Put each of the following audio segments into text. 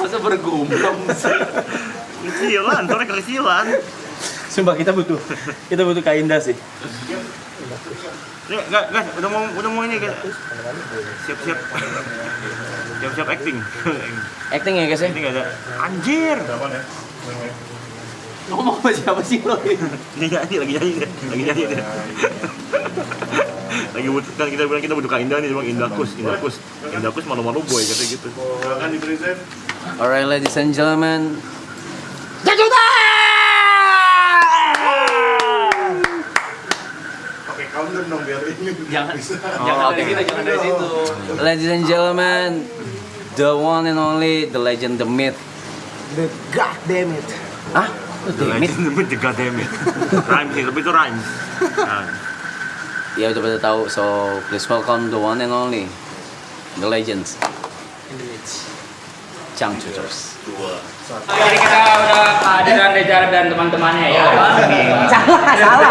Masa bergumam sih? Kecilan, soalnya kecilan. Sumpah kita butuh Kak Indah sih. Nih, guys, udah mau ini guys. Siap-siap. Siap-siap acting. Acting ya guys ya? Acting ada. Anjir. Ngomong sama siapa sih lo? Lagi nyanyi deh. Lagi butuh kan kita bilang kita butuh Kak Indah nih, bilang Indahkus malu-malu boy katanya gitu. Silakan di-present. Alright ladies and gentlemen. Oke, counter dong biar ini. Jangan dari kita, jangan dari situ. Ladies and gentlemen, the one and only, the legend, the myth. The goddamn it. Ah? The legend, the goddamn it. Rhymes sih, tapi itu rhymes. Nah, Ya udah pada tahu, so please welcome the one and only, the legends. Chang Chuchos. Jadi kita udah kehadiran Rejar dan teman-temannya ya. Salah.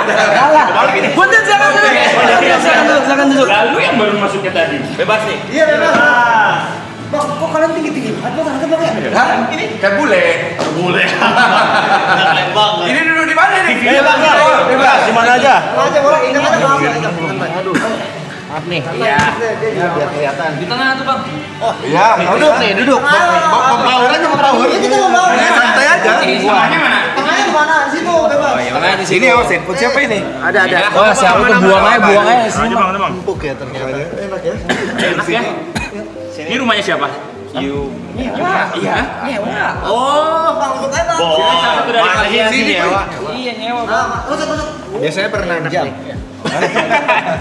Punten silakan duduk. Lalu yang baru masuknya tadi. bebas nih. Iya, bebas. Bang, kok kalian tinggi-tinggi banget bang ya? Hah? Ini kan bule. Ini duduk di mana nih? Bebas, di mana aja? Aja boleh, ingat aja bang. Aduh. Maaf nih. Iya. Biar kelihatan. Di tengah tuh bang. Iya, duduk nih, duduk. Mempower aja, mempower. Iya kita mau bawa. Santai aja. Semuanya mana? Tengahnya kemana? Situ bebas. Makanya di Ini awas handphone siapa ini? Ada. Oh siapa tuh buang aja Aja bang. Empuk ya ternyata. Enak ya. Enak ya. Ini rumahnya siapa? Iya. Oh, bang untuk apa? Satu dari kalian sini nyewa. Iya nyewa. Masuk. Biasanya per 6 jam.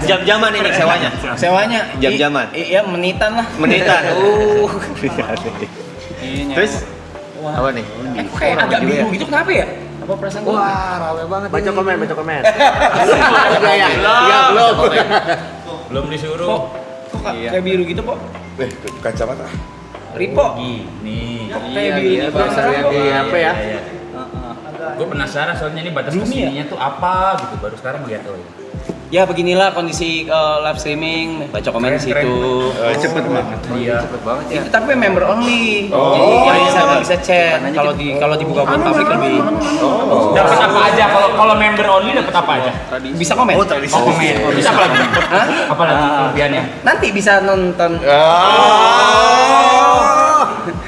Jam-jaman ini sewanya. Sewanya Jam-jaman. Iya menitan lah. Menitan. Terus Apa nih? Kayak agak biru gitu kenapa ya? apa perasaan gua? Wah, rame banget. Baca komen. Iya, belum. Belum disuruh. Kok kayak biru gitu kok? Kacamata. Ripo. Gini. Kayak biru gitu. Apa ya? Gue penasaran soalnya ini batas Bumi ya? kesininya tuh apa gitu. Baru sekarang lihat tuh. Ya beginilah kondisi live streaming, baca komen di situ. Cepet banget. Iya. Itu tapi member only. Jadi yang bisa chat. Kalau dibuka buat publik lebih Dapat apa aja? Kalau member only dapat apa aja? bisa komen. Oh, komen. Bisa apa lagi? Hah? Apa lagi kelebihannya? Nanti bisa nonton.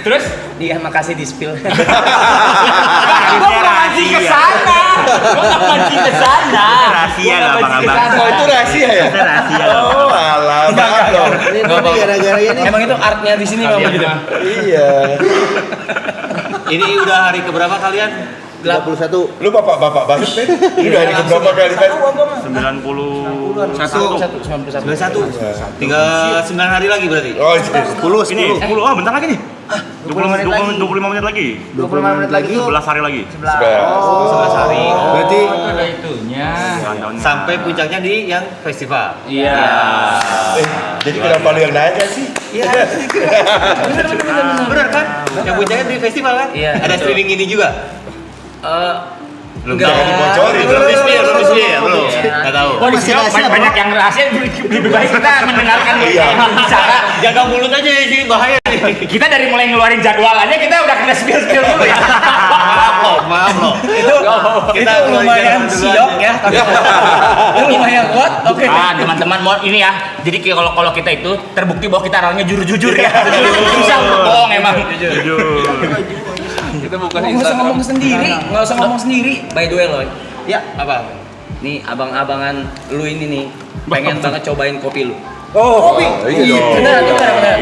Terus? Iya, makasih di spill. Mancing ke sana. Gua enggak mancing ke sana. Rahasia lah abang-abang. Oh, itu rahasia ya? Itu rahasia. Oh, alah, banget dong. Ini gara-gara ini. Emang itu artnya di sini memang gitu. Iya. Ini udah hari keberapa kalian? 31. Lu bapak-bapak banget, Ben. Lu udah hari keberapa kali kan? 91. Tinggal 9 hari lagi berarti. Oh, iya. 10. Ini 10. Oh, bentar lagi nih. 25 menit lagi. 25 menit lagi. 11 hari lagi. 11 hari. Berarti Ada itunya. Sampai puncaknya di yang festival. Iya. jadi kenapa lu yang nanya sih? Iya. Bener kan? Yang puncaknya di festival kan? Iya, Ada betul. streaming ini juga. Belum jangan dibocorin. Belum belum. Enggak tahu. Oh, di sini banyak yang rahasia. Lebih baik kita mendengarkan bicara. Jaga mulut aja sih, bahaya nih. Kita dari mulai ngeluarin jadwalannya kita udah kena spill dulu ya. Maaf loh. Itu lumayan siok ya. Itu lumayan kuat. Oke. Ah, teman-teman mau ini ya. Jadi kalau kita itu terbukti bahwa kita orangnya jujur ya. Susah untuk bohong emang. Kita bukan Nggak usah ngomong sendiri. By the way loh. Ya. Apa? Nih abang-abangan lu ini nih pengen banget cobain kopi lu. Kopi. Iya dong. Bener.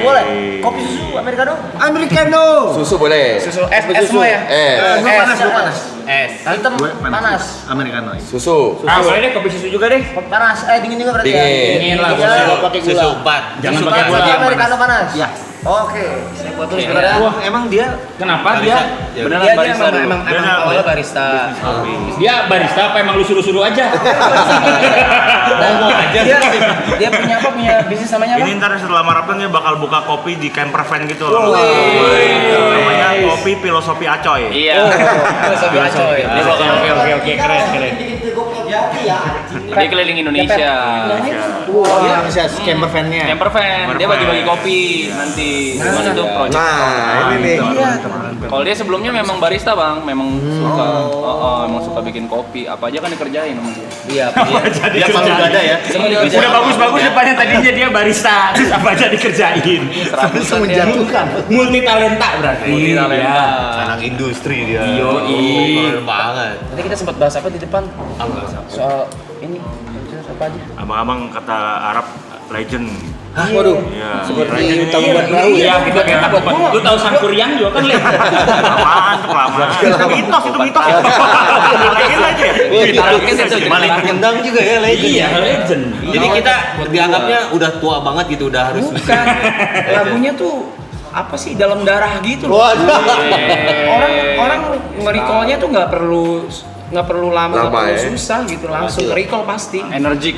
Boleh. Kopi susu americano. Susu boleh. Susu es semua ya? Panas. Es. Hitam panas. Susu. Ah, boleh deh kopi susu juga deh. Panas. Dingin juga berarti. Dingin. Dingin lah. Pakai gula. Susu 4. Jangan Susu pakai panas gula atau yang americano panas. panas. Ya. Oke. Saya buat terus sebenarnya. Wah, emang dia Kenapa dia? beneran Dia barista dulu. emang awalnya barista. Dia barista apa emang lu suruh-suruh aja? Ngomong aja. Dia punya apa? Punya bisnis namanya apa? Ini ntar setelah maraton dia bakal buka kopi di camper van gitu loh. Namanya Kopi Filosofi Acoy. Iya. Sobi Acoy. Oke, keren. Ya. kopi ya. Dia keliling Indonesia. Oh iya, bisa camper van-nya. Camper van, dia bagi-bagi kopi nanti. Gimana tuh project? Nah, ini nih. Kalau dia sebelumnya memang barista bang, memang suka, memang suka bikin kopi. Apa aja kan dikerjain sama dia. Iya, dia paling gak ada ya. Udah bagus-bagus depannya tadinya dia barista, terus apa aja dikerjain. Langsung menjatuhkan. Multi talenta berarti. Multi talenta. Anak industri dia. Yoi. Keren banget. Tadi kita sempat bahas apa di depan? Soal ini. Apa aja? Abang-abang kata Arab legend. Waduh. Iya. Seperti utang buat perahu Iya, ya. kita kayak takut. Lu tahu Sangkuriang juga kan lihat. Apaan tuh lama? Mitos itu mitos. Legend aja. Maling kendang juga ya legend. Iya, legend. Jadi kita dianggapnya udah tua banget gitu, udah harus Bukan. Lagunya tuh apa sih dalam darah gitu loh. Orang nge-recall-nya tuh nggak perlu lama, nggak perlu susah gitu, langsung recall pasti. Energik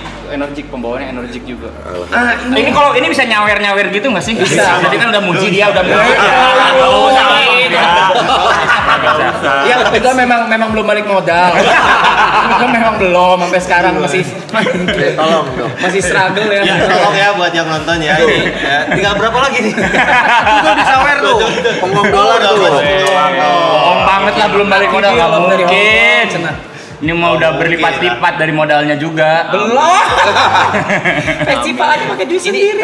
pembawaannya energik juga. Ini Kalau ini bisa nyawer gitu nggak sih? Bisa. Jadi kan udah muji dia, udah muji. ya kita memang belum balik modal. Kita memang belum sampai sekarang masih tolong dong. masih struggle ya. Tolong ya buat yang nonton ya. Ini ya. Tinggal berapa lagi nih? Udah disawer tuh. Pengong dolar tuh. Bohong banget lah, belum balik modal, nggak mungkin. Ini mau udah berlipat-lipat dari modalnya juga. Belum. Festival aja pakai duit sendiri.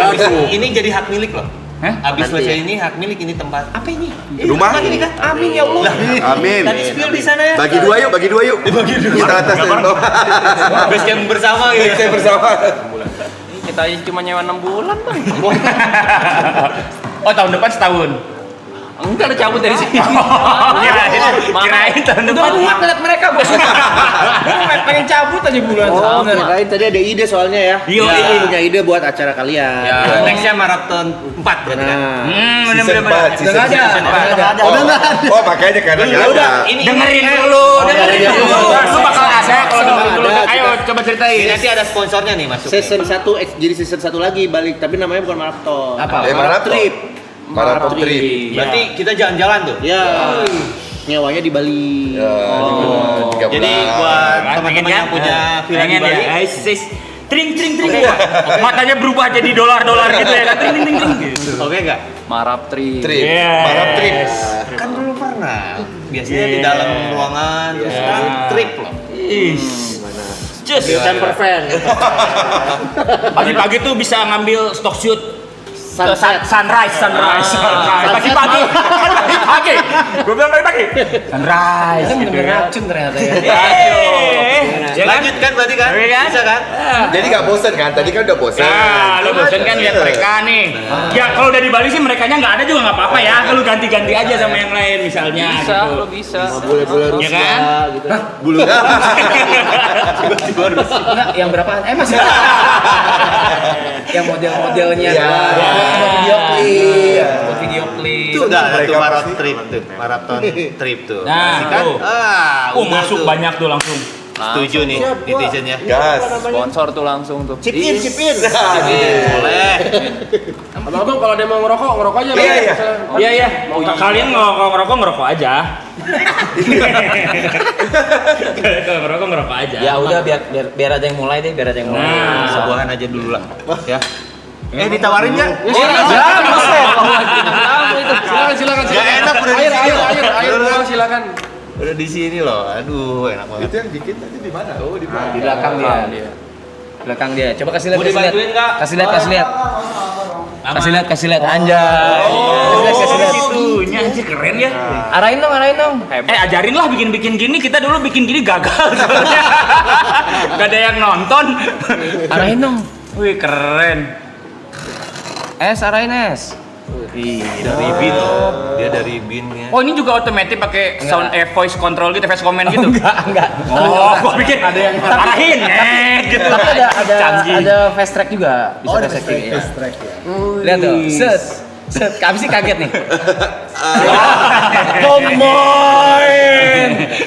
Ini jadi hak milik loh. Hah? Abis selesai ini hak milik ini tempat. Apa ini? Rumah? Ini kan? Amin ya Allah. Amin. Tadi spill di sana ya. Bagi dua yuk. Kita atas dan bawah. Base camp bersama gitu. Kita bersama. Kita cuma nyewa 6 bulan bang. Oh tahun depan setahun. Enggak, ada cabut dari sini. Kirain tahun Udah depan. muak ngeliat mereka bos. Gue pengen cabut aja bulan. Oh, kirain tadi ada ide soalnya ya. Iya. Punya ide buat acara kalian. Ya, nextnya maraton 4 berarti kan. Bener-bener. Udah nggak ada. Oh, makanya karena nggak ada. Dengerin dulu. Lu bakal ada kalau dengerin dulu. Ayo coba ceritain. Nanti ada sponsornya nih masuk. Season 1 jadi season 1 lagi balik, tapi namanya bukan maraton. Apa? Marathon. Trip. Marathon trip. Berarti kita jalan-jalan tuh. Ya. Nyewanya di Bali. Ya, Jadi buat teman-teman yang punya villa di Bali, Tring. Matanya berubah jadi dolar gitu ya kan. Tring. oke nggak? Marap trip. Marathon trip. Kan dulu pernah. Biasanya di dalam ruangan, terus sekarang trip loh. Camper van. Pagi-pagi tuh bisa ngambil stock shoot. Sunset. Sunrise. Pagi-pagi. Gue bilang pagi-pagi. Sunrise. Itu bener-bener racun ternyata ya. Lanjut kan berarti kan? Iya kan? Bisa kan? Jadi nggak bosan kan? Tadi kan udah bosan. Nah, lu bosen kan lihat mereka nih. Ya kalau udah di Bali sih merekanya nggak ada juga nggak apa-apa ya. Lu ganti-ganti aja sama yang lain misalnya. Bisa, gitu. Lu bisa. Bule-bule Rusia Ya kan? gitu. Bulu. Enggak, yang berapaan? Masih ada. Yang model-modelnya. Iya. Buat video klip. Buat video klip. Itu udah ada mereka tuh maraton pasti- trip tuh. Maraton trip tuh. Nah, Pasti kan? tuh. Udah Masuk tuh. banyak tuh langsung. Setuju nih netizen ya. Gas. Sponsor tuh langsung tuh. Chip in. Boleh. Abang kalau dia mau ngerokok aja. Iya. Kalian ngerokok aja. Kalau ngerokok aja. Ya udah biar ada yang mulai deh, biar ada yang mulai. Nah. Sebuahan aja dulu lah. Ya. Ditawarin ya? Silakan. Gak enak udah di sini loh. Air, silakan. Udah di sini loh. Aduh, enak banget. Itu yang dikit tadi di mana? Oh, di mana? Di belakang dia. Belakang dia. Coba kasih lihat, Mau dibantuin nggak? Kasih lihat. Anjay. Kasih lihat. Situnya anjir keren ya. Arahin dong. Ajarin lah bikin gini. Kita dulu bikin gini gagal sebenarnya. Gak ada yang nonton. Arahin dong. Wih keren. Arahin. Dari bin loh. Dia dari bin ya. Oh ini juga otomatis pakai sound voice control gitu, voice command gitu. Enggak. Oh, gua pikir ada yang arahin gitu. Tapi Canggih. ada fast track juga. Bisa fast track ya. Lihat tuh. Set. Kami sih kaget nih.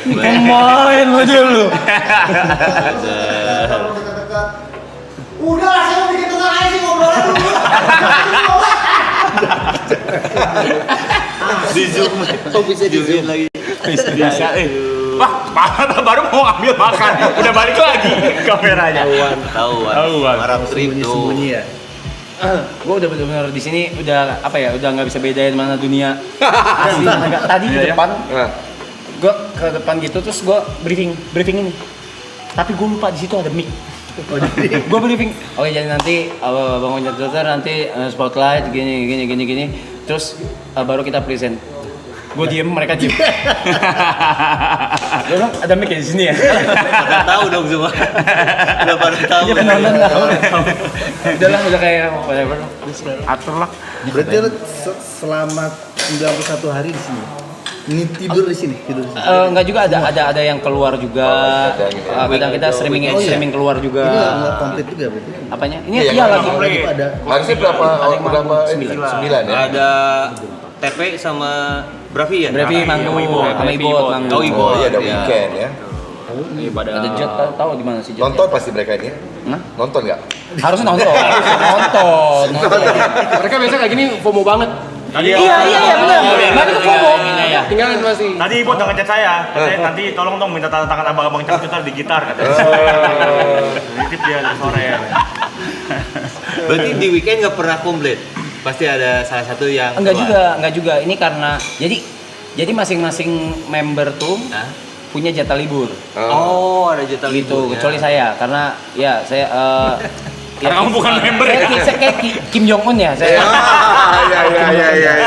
Pemain aja lu. Udah lah, saya mau bikin tenang aja sih ngobrolan dulu. Di zoom. Kok bisa di zoom lagi? Bisa. Wah, baru mau ambil makan, udah balik lagi kameranya. Tahuan. Marap trip tuh. Gue udah benar-benar di sini udah apa ya, udah nggak bisa bedain mana dunia asli mana enggak. Tadi di depan gue ke depan gitu terus gue briefing ini, tapi gue lupa di situ ada mic. Gue briefing, oke jadi nanti Bang Ojek Dokter nanti spotlight gini terus baru kita present. Gue diem, mereka diem. Gue bilang ada mic di sini ya. Pada tahu dong semua. Udah pada tahu. Iya penonton tahu. Udah kayak whatever. Atur lah. Berarti lu selama 91 hari di sini. Ini tidur di sini. Enggak juga ada yang keluar juga. Kadang kita streaming keluar juga. Ini nggak komplit juga berarti. Apanya? Ini Iya, iya lagi. Ada. Harusnya berapa? Berapa? 9 ya? Ada TP sama Bravi ya? Brevi manggung sama Ibot manggung. Oh, Ibot. Iya, ada weekend ya. Ada Jet, tahu di mana sih Jet? Nonton pasti mereka ini ya? Hah? Nonton nggak? Harusnya nonton. Mereka biasa kayak gini FOMO banget. Iya benar. Mereka tuh FOMO. Tinggalin masih. Tadi Ibu udah ngechat saya, katanya nanti tolong dong minta tanda tangan abang-abang Cak di gitar katanya. Nitip dia dari sore. Berarti di weekend nggak pernah komplit? Pasti ada salah satu yang Enggak juga. Ini karena jadi masing-masing member tuh punya jatah libur. Oh, ada jatah Gitu, libur. kecuali saya karena ya saya Karena kamu bukan member ya. Saya kayak Kim Jong Un ya. Saya Iya.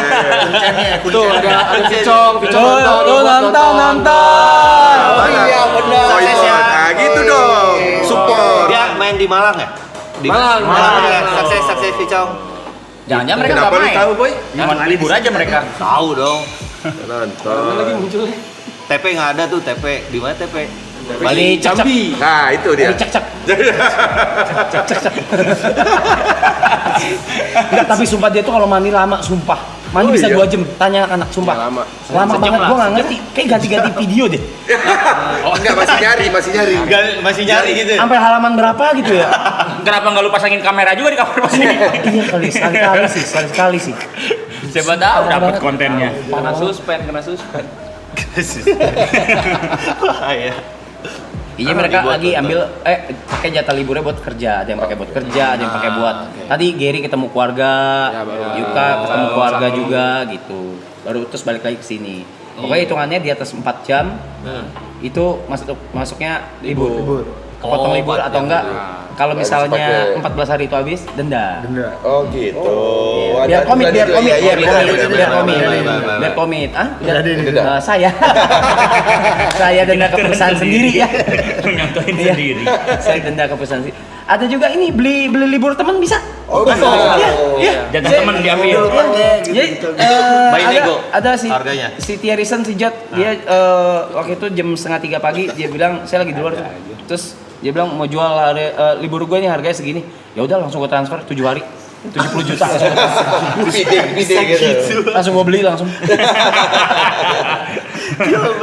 Tuh ada Vicong nonton. Iya benar. Nah gitu dong. Support. Dia main di Malang ya? Di Malang. ya. Sukses Vicong. Jangan-jangan mereka Kenapa nggak lu main. tahu, Boy? Cuma libur aja mereka. Tahu dong. Nonton. Lagi muncul. TP nggak ada tuh TP. Di mana TP? Bali cek. Nah, itu dia. Cek. Enggak, tapi sumpah dia tuh kalau mandi lama, sumpah. Mandi bisa 2 jam, tanya anak sumpah. Ya, lama. Lama banget, gua nggak ngerti. Kayak ganti-ganti video deh. Oh, enggak masih nyari. Masih nyari gitu. Sampai halaman berapa gitu ya? Kenapa nggak lu pasangin kamera juga di kamar pas ini? Iya kali, sekali sih. Siapa tahu dapat kontennya. Kena suspend. Wah, ya. Iya mereka lagi ambil pakai jatah liburnya buat kerja, ada yang pakai buat kerja, ada yang pakai buat. Tadi Gary ketemu keluarga, Yuka ketemu keluarga juga gitu. Baru terus balik lagi ke sini. Pokoknya hitungannya di atas 4 jam. Itu masuknya libur. Kepotong libur atau enggak? Kalau misalnya 14 hari itu habis, denda. Oh gitu. Biar komit. Iya, Biar komit. Ah, Denda. saya denda ke perusahaan sendiri ya. Nyontohin Iya. sendiri. Saya denda ke perusahaan sendiri. Ada juga ini beli libur teman bisa. Oh, bisa. Iya. Jangan teman diambil. Jadi By nego ada si harganya. si Thierryson si Jot dia waktu itu jam 2:30 pagi dia bilang saya lagi di luar terus dia bilang mau jual libur gue nih harganya segini. Ya udah langsung gue transfer 7 hari. 70 juta Pide gitu. langsung gue beli langsung.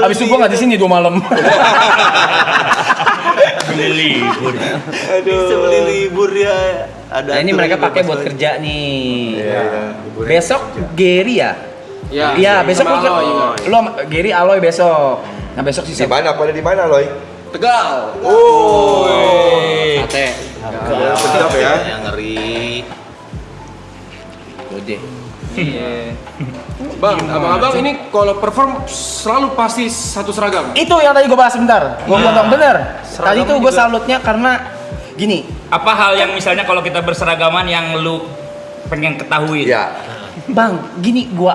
Habis itu gue nggak di sini 2 malam. Beli libur. Bisa beli libur ya. Ada. Nah ini mereka pakai buat kerja nih. Besok Gary ya? Iya besok sama Aloy. lu sama Gary Aloy besok. Nah besok sih Di mana? Pada di mana, Loy? Tegal. Sate. Sedap ya. Yang ngeri. Udah. Bang, abang-abang ini kalau perform selalu pasti satu seragam. Itu yang tadi gue bahas sebentar. Gue bilang bener. Tadi tuh gue salutnya karena gini. Apa hal yang misalnya kalau kita berseragaman yang lu pengen ketahui? Ya. Bang, gini gua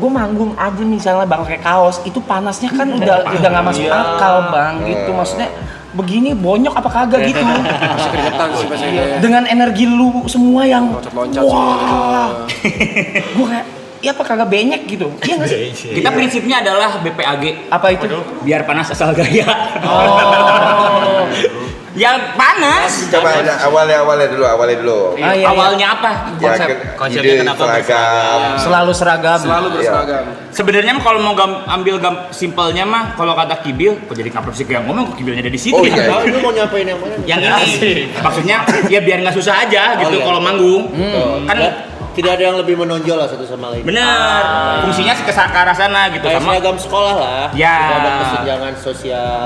manggung aja misalnya bang pakai kaos itu panasnya kan udah nggak masuk akal bang gitu maksudnya begini bonyok apa kagak gitu Masih keringetan sih biasanya. dengan energi lu semua yang Loncat-loncat wah gua kayak ya apa kagak benyek gitu iya nggak sih Kita prinsipnya adalah BPAG. apa itu Biar panas asal gaya. oh Ya panas. Coba awalnya dulu. Ah, iya, Awalnya apa? Konsepnya ide, kenapa seragam. selalu seragam Selalu berseragam. Sebenarnya mah kalau mau ambil simpelnya mah kalau kata Kibil, kok jadi kaprok sih yang ngomong kok Kibilnya ada di situ Oh, ya. iya. Lu mau nyampein yang mana? Yang ini maksudnya ya biar nggak susah aja gitu kalau manggung. Kan Tidak ada yang lebih menonjol lah satu sama lain. Bener. Fungsinya ke arah sana gitu Kayak sama. seragam sekolah lah. Ya. Tidak ada kesenjangan sosial.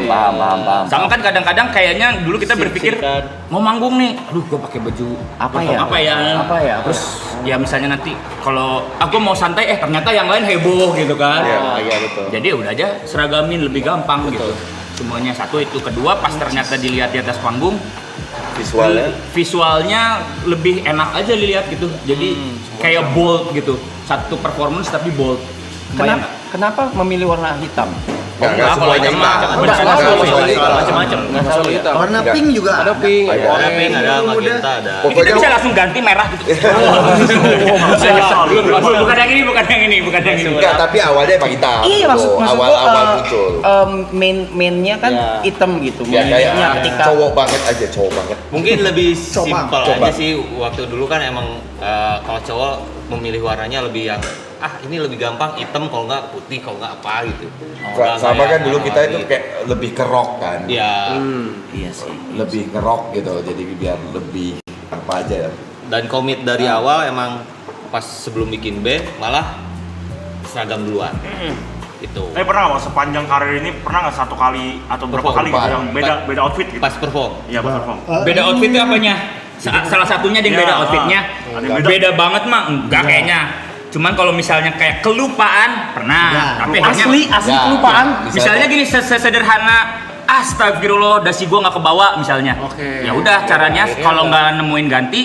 Paham. Sama kan kadang-kadang kayaknya dulu kita berpikir Sip-sipan. mau manggung nih, aduh gue pakai baju Apa ya? apa ya? Terus ya misalnya nanti kalau aku mau santai ternyata yang lain heboh gitu kan. Iya betul. Jadi udah aja seragamin lebih gampang gitu. Semuanya satu itu, kedua pas ternyata dilihat di atas panggung visualnya lebih enak aja dilihat gitu. Jadi kayak bold gitu. Satu performance tapi bold. Kenapa memilih warna hitam? Enggak semuanya macam-macam. Nggak selalu hitam. Warna pink juga Ada pink. Ada pink, ada magenta, ada. Kita Pokoknya bisa langsung ganti merah gitu. Bukan yang ini. enggak, tapi awalnya emang hitam. Iya maksud awal gua, muncul. mainnya kan Ya. hitam gitu. Ya kayak Mainnya ketika cowok banget. Mungkin lebih simpel Coba. aja sih. Waktu dulu kan emang kalau cowok memilih warnanya lebih yang ini lebih gampang hitam, kalau nggak putih, kalau nggak apa gitu. Sama kan dulu kita itu kayak lebih ke rock kan. Ya. iya sih. Lebih ke rock gitu. Jadi biar lebih apa aja ya. Dan komit dari awal emang pas sebelum bikin band malah seragam duluan. Itu. Tapi pernah nggak sepanjang karir ini pernah nggak satu kali atau berapa Perform, kali gitu Pak. yang beda outfit gitu? Pas perform. Iya pas perform. Beda outfit itu apanya? Salah satunya yang beda Ya, outfitnya. ada yang beda. Beda banget mah enggak kayaknya. Cuman kalau misalnya kayak kelupaan pernah, tapi hanya Asli Ya, kelupaan. misalnya gini sesederhana astagfirullah dasi gua nggak kebawa misalnya. Oke. Ya udah caranya kalau nggak nemuin ganti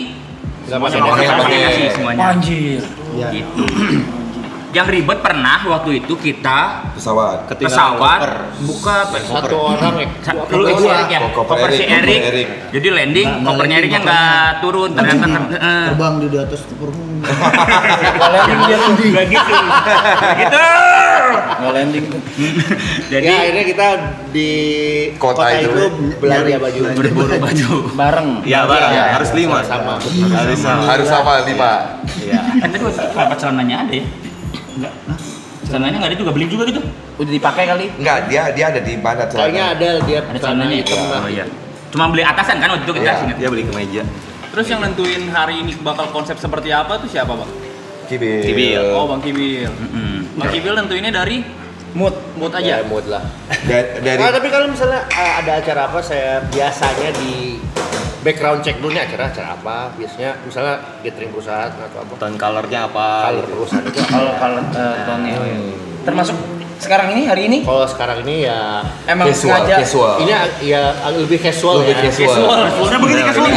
Semuanya pakai nasi semuanya. Anjir. Gitu. Yang ribet pernah waktu itu kita Pesawat. pesawat buka Satu orang ya. Lu itu Erik ya, Koper koper si Erik, Erik. koper Erik. Jadi landing, Nggak kopernya landing, Eriknya nggak turun ternyata terbang di atas koper. Landing dia tuh. nggak gitu, gitu. Nggak landing tuh. Jadi Ya akhirnya kita di Kota itu belanja baju. berburu baju. Bareng. Ya barang. Ya. Harus 5 sama. Harus sama. Harus sama 5. Iya. Kan tadi kenapa celananya ada ya? Enggak. Celananya nggak ada juga, beli juga gitu. Udah dipakai kali. Enggak, dia ada di mana Kayaknya ada dia Ada celananya itu. hitam. Oh iya. Cuma beli atasan kan waktu itu kita Iya. sini. Dia beli kemeja. Terus yang nentuin hari ini bakal konsep seperti apa tuh siapa bang? Kibil. Oh bang Kibil. Bang Kibil nentuinnya dari mood aja. Ya mood lah. Dari Tapi kalau misalnya ada acara apa, saya biasanya di background check dulu nih acara apa. Biasanya misalnya gathering perusahaan atau apa. Tone colornya apa. Color perusahaan itu. Kalau tonnya. Termasuk sekarang ini hari ini Kalau sekarang ini ya emang casual, sengaja. casual. ini ya lebih casual Lebih ya. casual. Casualnya begini casual.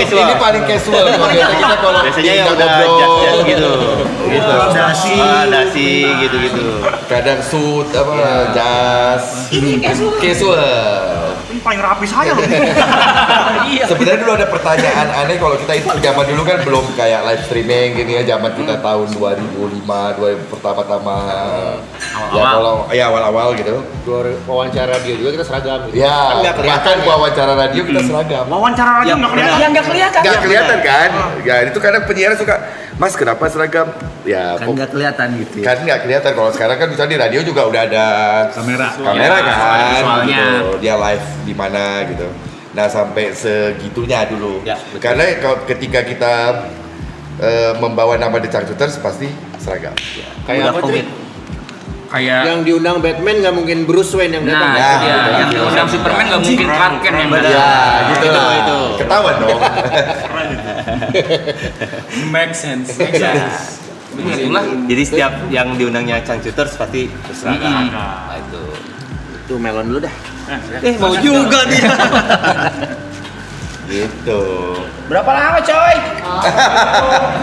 Ini paling casual. Biasanya kita kalau Biasanya yang kita udah ngobrol, jas gitu. Gitu. Dasi. Dasi gitu-gitu. kadang suit apa jas. Casual. Ini paling rapi saya loh. Sebenarnya dulu ada pertanyaan aneh kalau kita itu zaman dulu kan belum kayak live streaming gini ya, zaman kita tahun 2005, 2000 pertama-tama. Ya kalau ya awal-awal gitu. Wawancara radio juga kita seragam gitu. Ya, Kan nggak bahkan wawancara radio kita seragam. Wawancara radio nggak kelihatan. Yang nggak kelihatan. Nggak kelihatan kan? Ya itu kadang penyiar suka, Mas kenapa seragam? Ya Kan nggak kelihatan gitu ya. kan nggak kelihatan. Kalau sekarang kan misalnya di radio juga udah ada kamera kan, visualnya. gitu. Dia live di mana gitu. Nah sampai segitunya dulu. Ya, betul. Karena ketika kita membawa nama The Changcuters pasti seragam. Kayak apa tuh? Kayak Yang diundang Batman nggak mungkin Bruce Wayne yang datang. nah, Ya, itu dia. Yang gitu. diundang Superman nggak mungkin Clark Kent yang datang. Ya, gitu itu, lah. itu. Ketahuan dong. Make sense. Begitulah. Jadi setiap yang diundangnya Changcuters pasti berseragam. Nah, itu. Tuh melon dulu dah. Mau juga dia. Gitu. Berapa lama coy?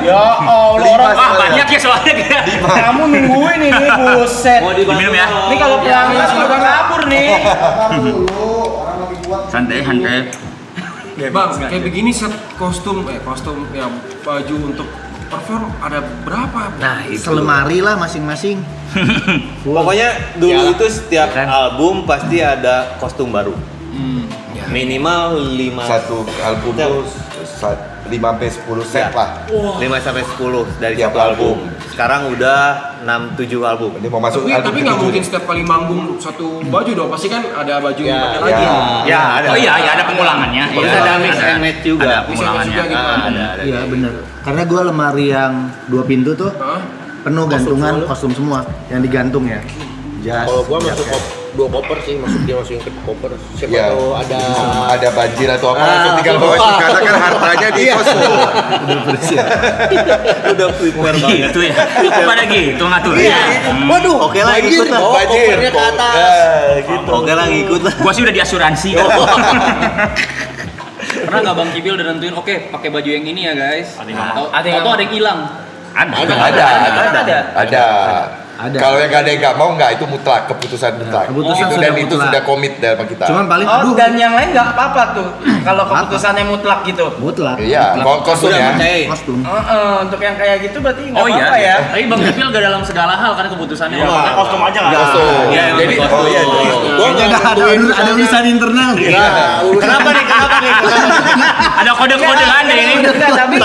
Ya Allah orang Wah banyak ya soalnya kita. kamu nungguin ini buset. Diminum ya. Ini kalau pelanggan udah kabur nih. Santai. Bang, kayak begini set kostum ya baju untuk perform ada berapa? Nah, selemari lah masing-masing. Pokoknya dulu itu setiap album pasti ada kostum baru. Minimal 5 Satu album tuh 5 sampai 10 set Ya. lah. 5 sampai 10 dari Tiap satu album. album. sekarang udah 6-7 album. Ini mau masuk Tapi nggak mungkin setiap kali manggung satu baju dong, pasti kan ada baju yang dipakai lagi. Ya, ada. Oh iya, ada pengulangannya. Terus ada mix and match juga. Ada pengulangannya. Juga gitu. Ada. Iya bener. Karena gue lemari yang 2 pintu tuh Hah? penuh gantungan kostum semua yang digantung ya. Jas. Kalau gua masuk 2 koper sih, masukin ke koper. Siapa Ya. tahu ada banjir atau apa langsung tinggal bawa karena kan hartanya di kostum. Udah bersih. udah prepare banget. Gitu ya. Pada gitu ngatur. Waduh, oke lah ikut lah. Banjir. Kopernya ke atas. Gitu. Oke lah ikut lah. Gua sih udah diasuransi. Pernah nggak Bang Kibil udah nentuin oke pakai baju yang ini ya guys? Ada yang Atau ada yang hilang? Ada. Kalau yang nggak ada yang nggak mau nggak, itu mutlak, keputusan mutlak. keputusan Itu sudah dan itu mutlak. sudah komit dari kita. Cuman paling Oh, dan yang lain nggak apa-apa tuh. Kalau keputusannya mutlak gitu. mutlak. Iya, kostum ya. Kostum. Untuk yang kayak gitu berarti nggak Oh iya. apa-apa ya. Tapi Bang Kibil gak dalam segala hal kan keputusannya. Pakai kostum aja nggak? Kostum. Iya, emang Jadi kostum. oh iya. Kayaknya ada urusan internal gitu. Kenapa nih? Ada kode-kode aneh ini. Enggak, tapi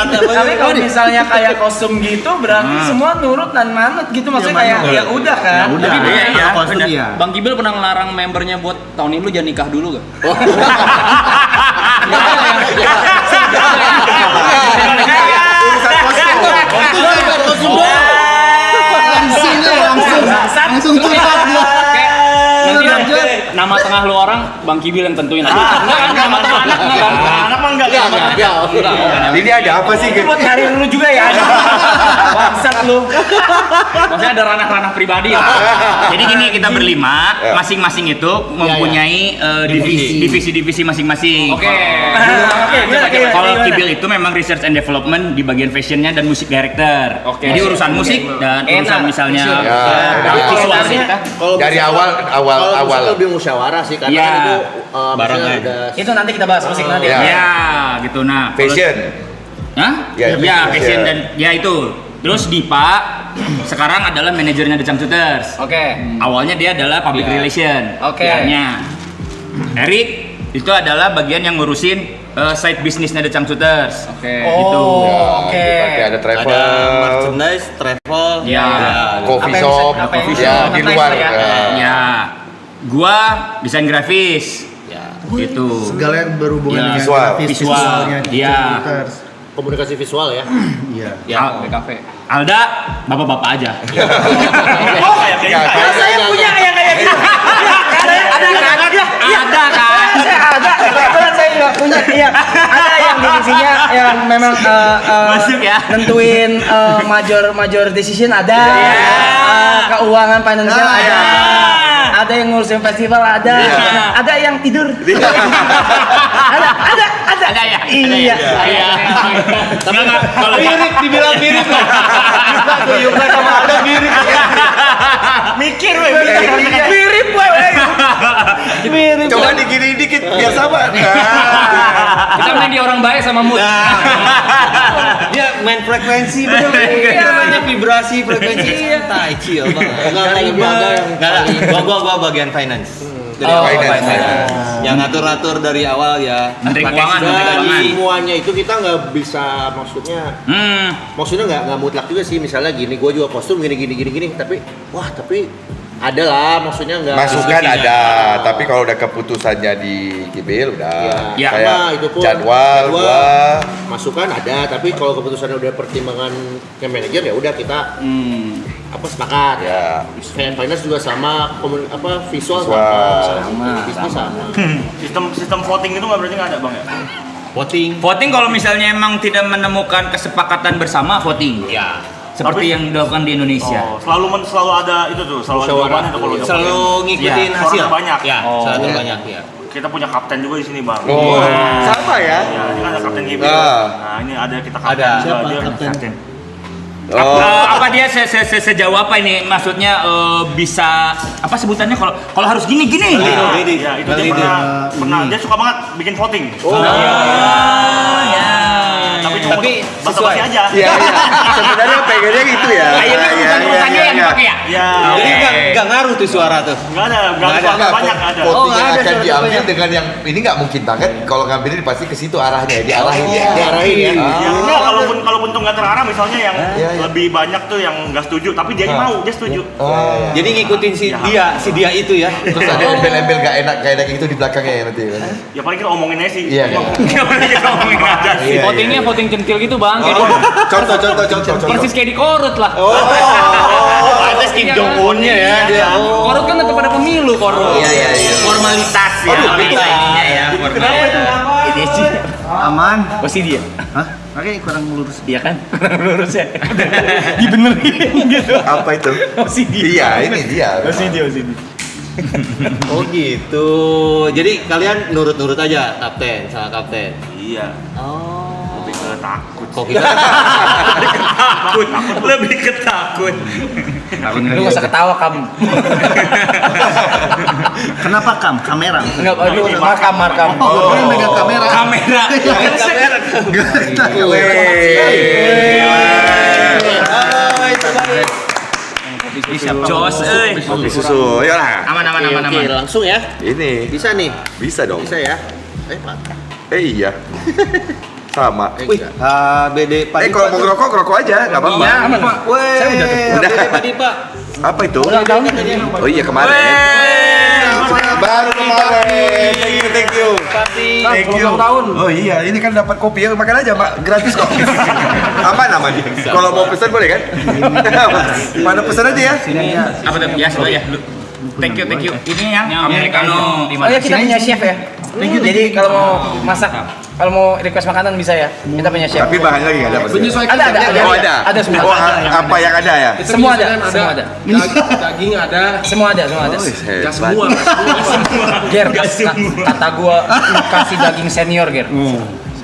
kalau misalnya kayak kostum gitu berarti semua nurut dan manut gitu, maksudnya kayak ya udah kan. Ya udah. Tapi iya, iya. Kostum iya. Bang Kibil pernah ngelarang membernya buat tahun ini lu jangan nikah dulu gak? Langsung curhat dia. Nanti nama tengah lu orang Bang Kibil yang tentuin aja. Enggak kan nama tengah anak enggak kan? Anak mah enggak. Ini ada apa sih? Itu buat nyari lu juga ya. Bangsat lu. Maksudnya ada ranah-ranah pribadi lah. Jadi gini, kita berlima, masing-masing itu mempunyai divisi-divisi masing-masing. Oke. Kalau Kibil itu memang research and development di bagian fashionnya dan musik director. Oke. Jadi urusan musik dan urusan misalnya visual sih. Dari awal Kalau lebih musyawarah sih, karena Iya. kan itu Barangnya. maksudnya udah Itu nanti kita bahas musik nanti. Ya. Ya, gitu. Nah, fashion. Hah? Ya, Ya, fashion. fashion dan ya itu. Terus Dipa sekarang adalah manajernya The Changcuters. Oke. Awalnya dia adalah public relation. Oke. PR-nya. Erik itu adalah bagian yang ngurusin side bisnisnya The Changcuters. Oke. Gitu. Oke. Ada travel, ada merchandise, travel, Ya. coffee Apa yang shop, bisa- apa yang ya bisa di organize luar. lah ya. Ya. Gua desain grafis. Gitu. Segala yang berhubungan Ya. dengan Visual. grafis, Visual. visualnya, Iya. computers. komunikasi visual ya. Iya. Ya, kafe. Alda, bapak-bapak aja. Saya punya yang kayak gitu. Ada kan? Ada kan? Ada. Kebetulan saya nggak punya. Iya. Ada yang divisinya yang memang Masuk ya. nentuin major decision ada. Keuangan financial ada. Ada yang ngurusin festival ada. Ada yang tidur. Ada. Ada ya? Iya. Iya. Enggak, kalau Dibilang mirip lah. Yukna sama Alda mirip. Mikir weh, mirip weh. Mirip. Coba digini dikit biar sama. Kita main di orang baik sama mood. Dia main frekuensi bener. Itu namanya vibrasi frekuensi. Tai chill banget. Gua bagian finance. Dari awal finance. Yang ngatur-ngatur dari awal ya. Menteri pakai Keuangan, sistem. Menteri Keuangan. Semuanya itu kita nggak bisa maksudnya nggak mutlak juga sih. Misalnya gini, gue juga kostum gini. Tapi ada lah, maksudnya nggak. Masukan ada, tapi kalau udah keputusannya di Kibil udah Ya, kayak nah, itu pun jadwal gua masukan ada, tapi kalau keputusannya udah pertimbangan ke manajer ya udah kita sepakat. ya Finance juga sama, visual sama, bisnis sama. Sistem voting itu nggak berarti nggak ada bang ya? Voting kalau misalnya emang tidak menemukan kesepakatan bersama voting. Ya. Seperti yang dilakukan di Indonesia. Oh, selalu ada itu tuh, selalu ada jawabannya tuh kalau udah Selalu voting. ngikutin Ya, hasil. suara terbanyak. Ya, suara terbanyak ya. Kita punya kapten juga di sini bang. oh sama ya Ya, ini kan ada kapten Kibil. Ah. Nah, ini ada kita kapten Ada. juga. Siapa Dia kapten? Apa dia sejauh apa ini maksudnya bisa apa sebutannya kalau harus gini gitu. Ya, itu dia pernah dia suka banget bikin voting. Ya. tapi basa-basi aja. Iya. Sebenarnya pengennya gitu ya. Akhirnya urutan-urutannya yang dipakai ya? Iya. Jadi nggak ngaruh tuh suara tuh. Enggak ada banyak ada. Voting yang ada akan suara diambil banyak. dengan yang ini nggak mungkin banget. Kalau ngambilin pasti ke situ arahnya, diarahin ya. Diarahin ya. Ya, enggak, kalaupun tuh nggak terarah misalnya yang Iya. lebih banyak tuh yang nggak setuju, tapi dia mau, dia setuju. Jadi ngikutin si dia itu ya. Terus ada embel-embel gak enak gitu di belakangnya ya nanti. Ya paling kita omongin aja sih. Iya, kan? Kita omongin aja sih. Votingnya voting centil gitu bang. Contoh. Persis kayak di Korut lah. Ada Kim Jong Un-nya ya dia. Korut kan tetap ada pemilu Korut. Iya. Formalitas ya. Ininya ya. Ini sih. Aman. Pasti dia. Hah? Makanya kurang lurus. Iya kan? Kurang lurus ya. Dibenerin gitu. Apa itu? Pasti dia. Iya, ini dia. Pasti dia. Oh gitu. Jadi kalian nurut-nurut aja kapten sama kapten. Iya. Oh. Lebih ke takut. Kok kita Lebih ketakut. Lu gak usah ketawa kamu. Kenapa kamera? Enggak, aduh, markam. Oh, gue megang kamera. Kamera. Jos, Kopi susu, ayolah. Aman. Oke, langsung ya. Ini Bisa nih. bisa dong. Bisa ya. Iya. Sama. Wih, BD Pak. Kalau mau ngerokok aja, nggak apa-apa. Iya. Weh, Udah. BD Pak Dipa. Apa itu? Oh iya kemarin. Baru kemarin. Thank you. Thank you. Tahun. Oh iya, ini kan dapat kopi ya, makan aja, Pak. Gratis kok. Aman. Kalau mau pesan boleh kan? Mana pesan aja ya? Apa tuh? Ya, sudah ya. Thank you. Ini yang americano. Oh ya, kita punya chef ya. Jadi kalau mau masak, kalau mau request makanan bisa ya. Kita punya chef. Tapi bahannya lagi nggak dapat. Ada. Oh ada. Ada semua. Oh apa yang ada ya? Semua ada. Daging ada. Semua ada. Ya semua. Ger, kata gua lu kasih daging senior, Ger.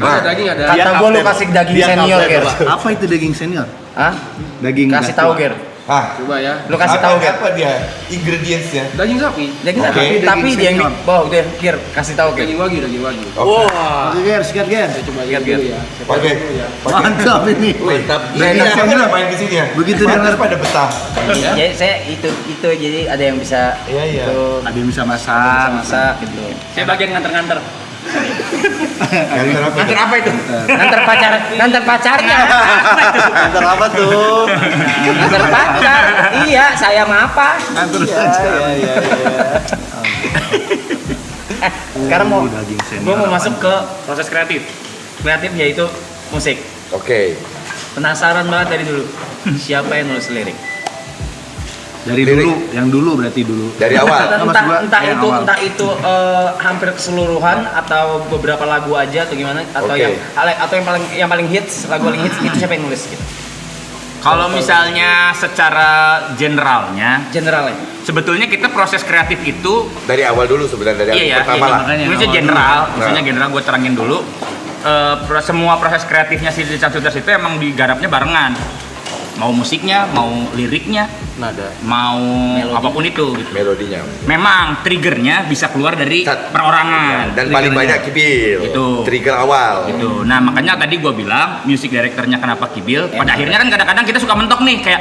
Ada daging ada. Kata gua lu kasih daging senior, Ger. Apa itu daging senior? Hah? Daging Kasih tahu, Ger. Coba ya. Lu kasih tahu, Ger. Apa dia? Ingredientsnya? Daging sapi. Daging Oke. sapi, tapi Daging dia yang senior. bawa udah, Ger, kasih tahu, Ger. Daging wagyu. Wah. Oke, Ger, sikat Ger. Coba Lihat, lihat dulu Ger. ya. Pakai. Mantap ini. Mantap. Daging Ini senior. main di sini ya? Begitu Pantas dengar- pada betah. Jadi saya itu jadi ada yang bisa Iya. itu Ada yang bisa bisa masak. masak gitu. Saya bagian nganter-nganter. Nganter apa itu? Nganter pacarnya. Antar apa tuh? Nganter pacar. Iya, saya mah apa? Iya. Sekarang mau Daging senior. gue mau masuk ke proses kreatif. Kreatif yaitu musik. Oke. Penasaran banget dari dulu. Siapa yang nulis lirik? Dari dulu, yang dulu berarti dulu. Dari awal. Maksud gua, yang awal. Entah itu hampir keseluruhan atau beberapa lagu aja atau gimana atau Oke. yang paling hits, lagu paling hits itu siapa yang nulis gitu. Kalau misalnya secara generalnya, Generalnya. sebetulnya kita proses kreatif itu Dari awal dulu sebenarnya dari iya ya, pertama lah. Maksudnya general, maksudnya general gue terangin dulu. Semua proses kreatifnya si Dicap Sutras itu emang digarapnya barengan. Mau musiknya, mau liriknya, Nada. mau apapun itu gitu. Melodinya. Memang triggernya bisa keluar dari Sat. perorangan. Dan paling banyak Kibil. Itu. Trigger awal. Gitu. Nah makanya tadi gue bilang music directornya kenapa Kibil. Pada akhirnya kan kadang-kadang kita suka mentok nih kayak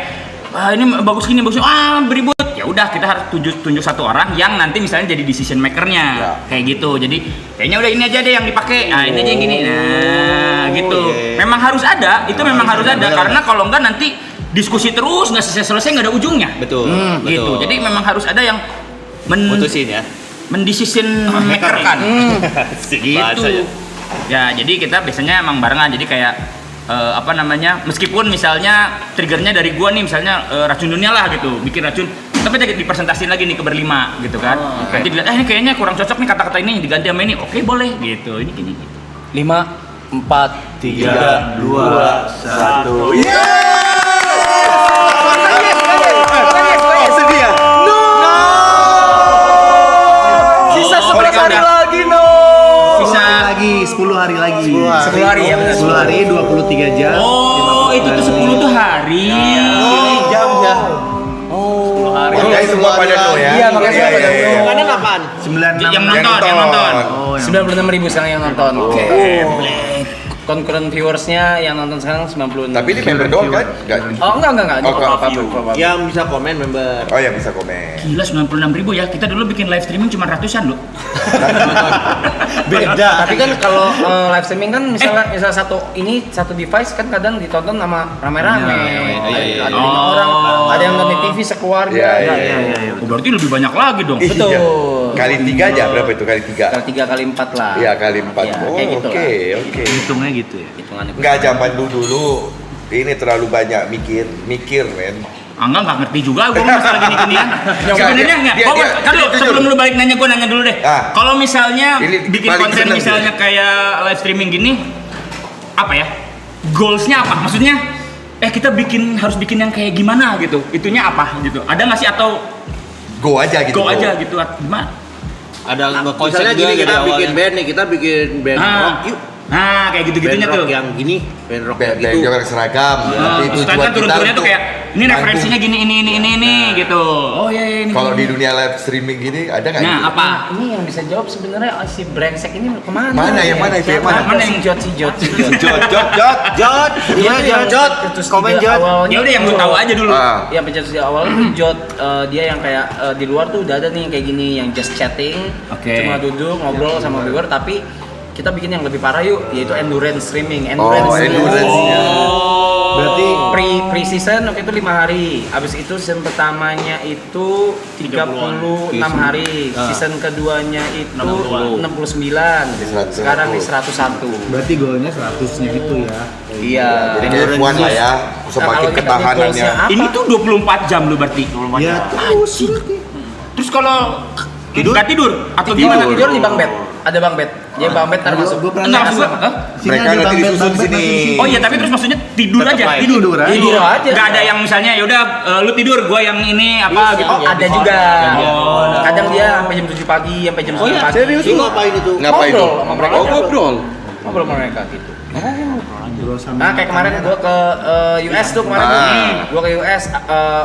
ini bagus gini bagus beribut. Ya udah kita harus tunjuk satu orang yang nanti misalnya jadi decision makernya kayak gitu. Jadi kayaknya udah ini aja deh yang dipakai. Nah ini aja yang gini. Nah gitu. Memang harus ada. Itu memang harus ada karena kalau enggak nanti diskusi terus nggak selesai nggak ada ujungnya. Betul. Gitu. Betul. Jadi memang harus ada yang Putusin ya. mendecision maker kan. Gitu. bahasanya. Ya, jadi kita biasanya emang barengan. Jadi kayak meskipun misalnya triggernya dari gua nih misalnya racun dunia lah gitu, bikin racun tapi dipresentasiin lagi nih ke berlima gitu kan. Nanti dilihat ini kayaknya kurang cocok nih kata-kata ini diganti sama ini. Oke, boleh gitu. Ini gini gitu. 5, 4, 3, 2, 1. Sedih ya? Sisa 11 hari lagi Bisa Lagi 10 hari lagi. 10 hari ya benar. 10 hari 23 jam. Oh, itu tuh 10 tuh hari. Jam ya. Makanya semua pada no ya. Iya, makanya semua pada no. Mana kapan? 96 Yang nonton. Oh, yang 96.000 sekarang yang nonton. Oke. concurrent viewersnya yang nonton sekarang 96. Tapi ini member doang kan? Oh enggak. Oh, Yang bisa komen member. Oh ya bisa komen. Gila 96.000 ya. Kita dulu bikin live streaming cuma ratusan loh. Beda. Tapi kan kalau live streaming kan misal satu device kan kadang ditonton sama rame-rame. Ada 5 orang, ada yang nonton di TV sekeluarga. Iya. Oh, berarti lebih banyak lagi dong. Betul. Kali 3 aja berapa itu kali 3? Kali 3 kali 4 lah. Iya kali 4. Ya, Oh kayak gitu oke. Hitungnya gitu ya. Hitungannya. Enggak zaman dulu ini terlalu banyak mikir men. Angga nggak ngerti juga gue masalah gini-ginian. Sebenarnya nggak. Kan sebelum lu balik nanya gue nanya dulu deh. Kalau misalnya Ini bikin paling konten seneng misalnya kayak live streaming gini, apa ya? Goalsnya apa? Maksudnya, kita harus bikin yang kayak gimana gitu? Itunya apa gitu? Ada nggak sih atau Go aja gitu. Gimana? Ada konsep Misalnya gini, kita bikin band nih, kita bikin band rock yuk. Nah, kayak gitu-gitunya Band rock tuh. yang gini, band rock yang Band gitu. yang seragam. Tapi Terus kan turun-turunnya tuh kayak ini referensinya gini ini gitu. Oh iya ini. Kalau di dunia live streaming gini ada nggak? Nah, gitu? apa? Ini yang bisa jawab sebenarnya si brengsek ini kemana? Mana yang mana itu? Yang mana? Mana yang- si Jot. Jot, iya Jot. Komen Jot. Ya udah yang lu tahu aja dulu. Yang pencetus di awal tuh Jot, dia yang kayak di luar tuh udah ada nih kayak gini yang just chatting, Oke. cuma duduk ngobrol sama viewer, tapi kita bikin yang lebih parah yuk, yaitu endurance streaming. Oh, endurance-nya. Berarti pre season waktu itu 5 hari. Abis itu season pertamanya itu 36 hari. Season keduanya itu 69. Sekarang di 101. berarti goalnya 100-nya itu ya. Iya. Jadi kayak F1 lah ya, semakin kalau kita ketahanannya. goalsnya apa? Ini tuh 24 jam lu berarti. Ya terus. Terus kalau Tidur? nggak tidur atau Tidur, gimana? tidur di bang bed. Ada bang bed. Jadi bang bed termasuk. Gua pernah Enggak, lihat. maksud gua, hah? Sini Mereka ada nanti bang bed, disusun bang di bed sini. nanti di sini. Oh iya, tapi terus maksudnya tidur aja, tidur. Tidur aja. Nggak ada yang misalnya ya udah lu tidur, gua yang ini apa gitu. Oh, ada juga. Oh. Kadang dia sampai jam 7 pagi, sampai jam 9 pagi. Serius lu ngapain itu? Ngapain Ngobrol tuh? sama mereka. Oh, ngobrol. Ngobrol sama mereka gitu. Ngobrol sama Nah, kayak kemarin gua ke US tuh kemarin gua ke US,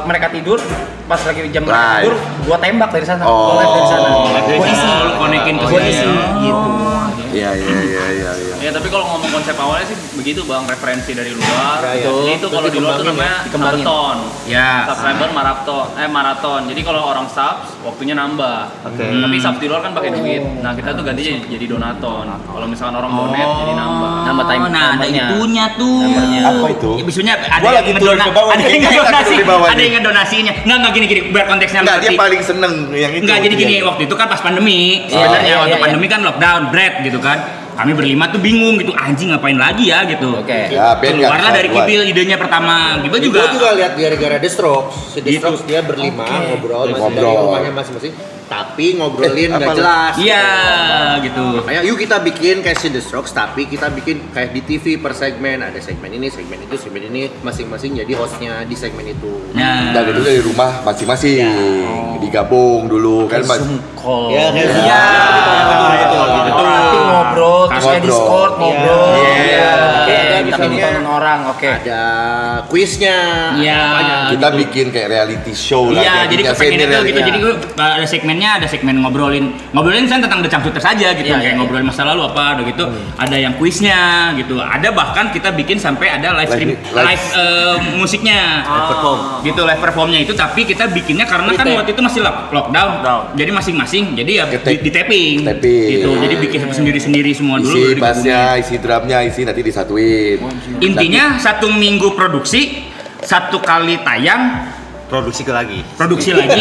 mereka tidur pas lagi jam mereka Live. tidur, gua tembak dari sana. Oh. Gua live dari sana. Dari Gua isi. sana lu konekin ke Gua sini. isi gitu. Iya. Ya tapi kalau ngomong konsep awalnya sih begitu bang, referensi dari luar. Ya, ya. Jadi itu kalau di luar tuh namanya Dikembangin. maraton. Ya. Subscriber maraton. Jadi kalau orang subs waktunya nambah. Tapi subs di luar kan pakai duit. Nah kita tuh gantinya jadi donaton. Kalau misalkan orang donate jadi nambah. Nambah time. Nah, ada numbernya. itunya tuh. Numbernya. Apa itu? Ya, biasanya ada Gua yang lagi turun ke bawah ada nih, yang kayaknya aku ngedonasi, di bawah ada nih. yang ngedonasinya. Enggak gini biar konteksnya Enggak, dia ngerti. paling seneng yang itu. Enggak, jadi gini, Iya. waktu itu kan pas pandemi, sebenarnya iya, waktu iya. pandemi kan lockdown, bread gitu kan. Kami berlima tuh bingung gitu, anjing ngapain lagi ya gitu. Oke. Ya, Ben nggak Keluarlah dari keluar. Kibil idenya pertama. Kibil Juga juga. lihat gara-gara The Strokes. Si The Strokes dia berlima ngobrol masih dari Ngobrol. rumahnya masing-masing. Tapi ngobrolin nggak apa lu? jelas. Iya, gitu. Makanya yuk kita bikin kayak si The Strokes, tapi kita bikin kayak di TV per segmen. Ada segmen ini, segmen itu, segmen ini, masing-masing jadi hostnya di segmen itu. Nah, Dan itu dari rumah masing-masing digabung dulu kan Mas. Zoom call. Ya, kayak gitu. Iya. Tapi ngobrol, terus kayak Ngobrol. Discord ngobrol. Iya. Oke, Ada tapi misalnya ditonton orang. Oke. Ada kuisnya. Iya. Kita bikin kayak reality show lah. Iya, jadi jadinya kepengen semi itu reality. gitu. Jadi gue ada segmennya, ada segmen ngobrolin kan tentang The Changcuters saja gitu, Iya, kayak iya, ngobrolin masa lalu apa, udah gitu. Ada yang kuisnya gitu. Ada bahkan kita bikin sampai ada live stream, live musiknya, gitu, live performnya itu. Tapi kita bikinnya karena kan waktu itu masih lockdown, jadi masing-masing, jadi ya di tapping, Tapping. gitu. Jadi bikin sendiri-sendiri semua dulu. Isi baru digabungin. bassnya, isi drumnya, isi nanti disatuin. Intinya 1 minggu produksi, 1 kali tayang, Produksi lagi. produksi lagi,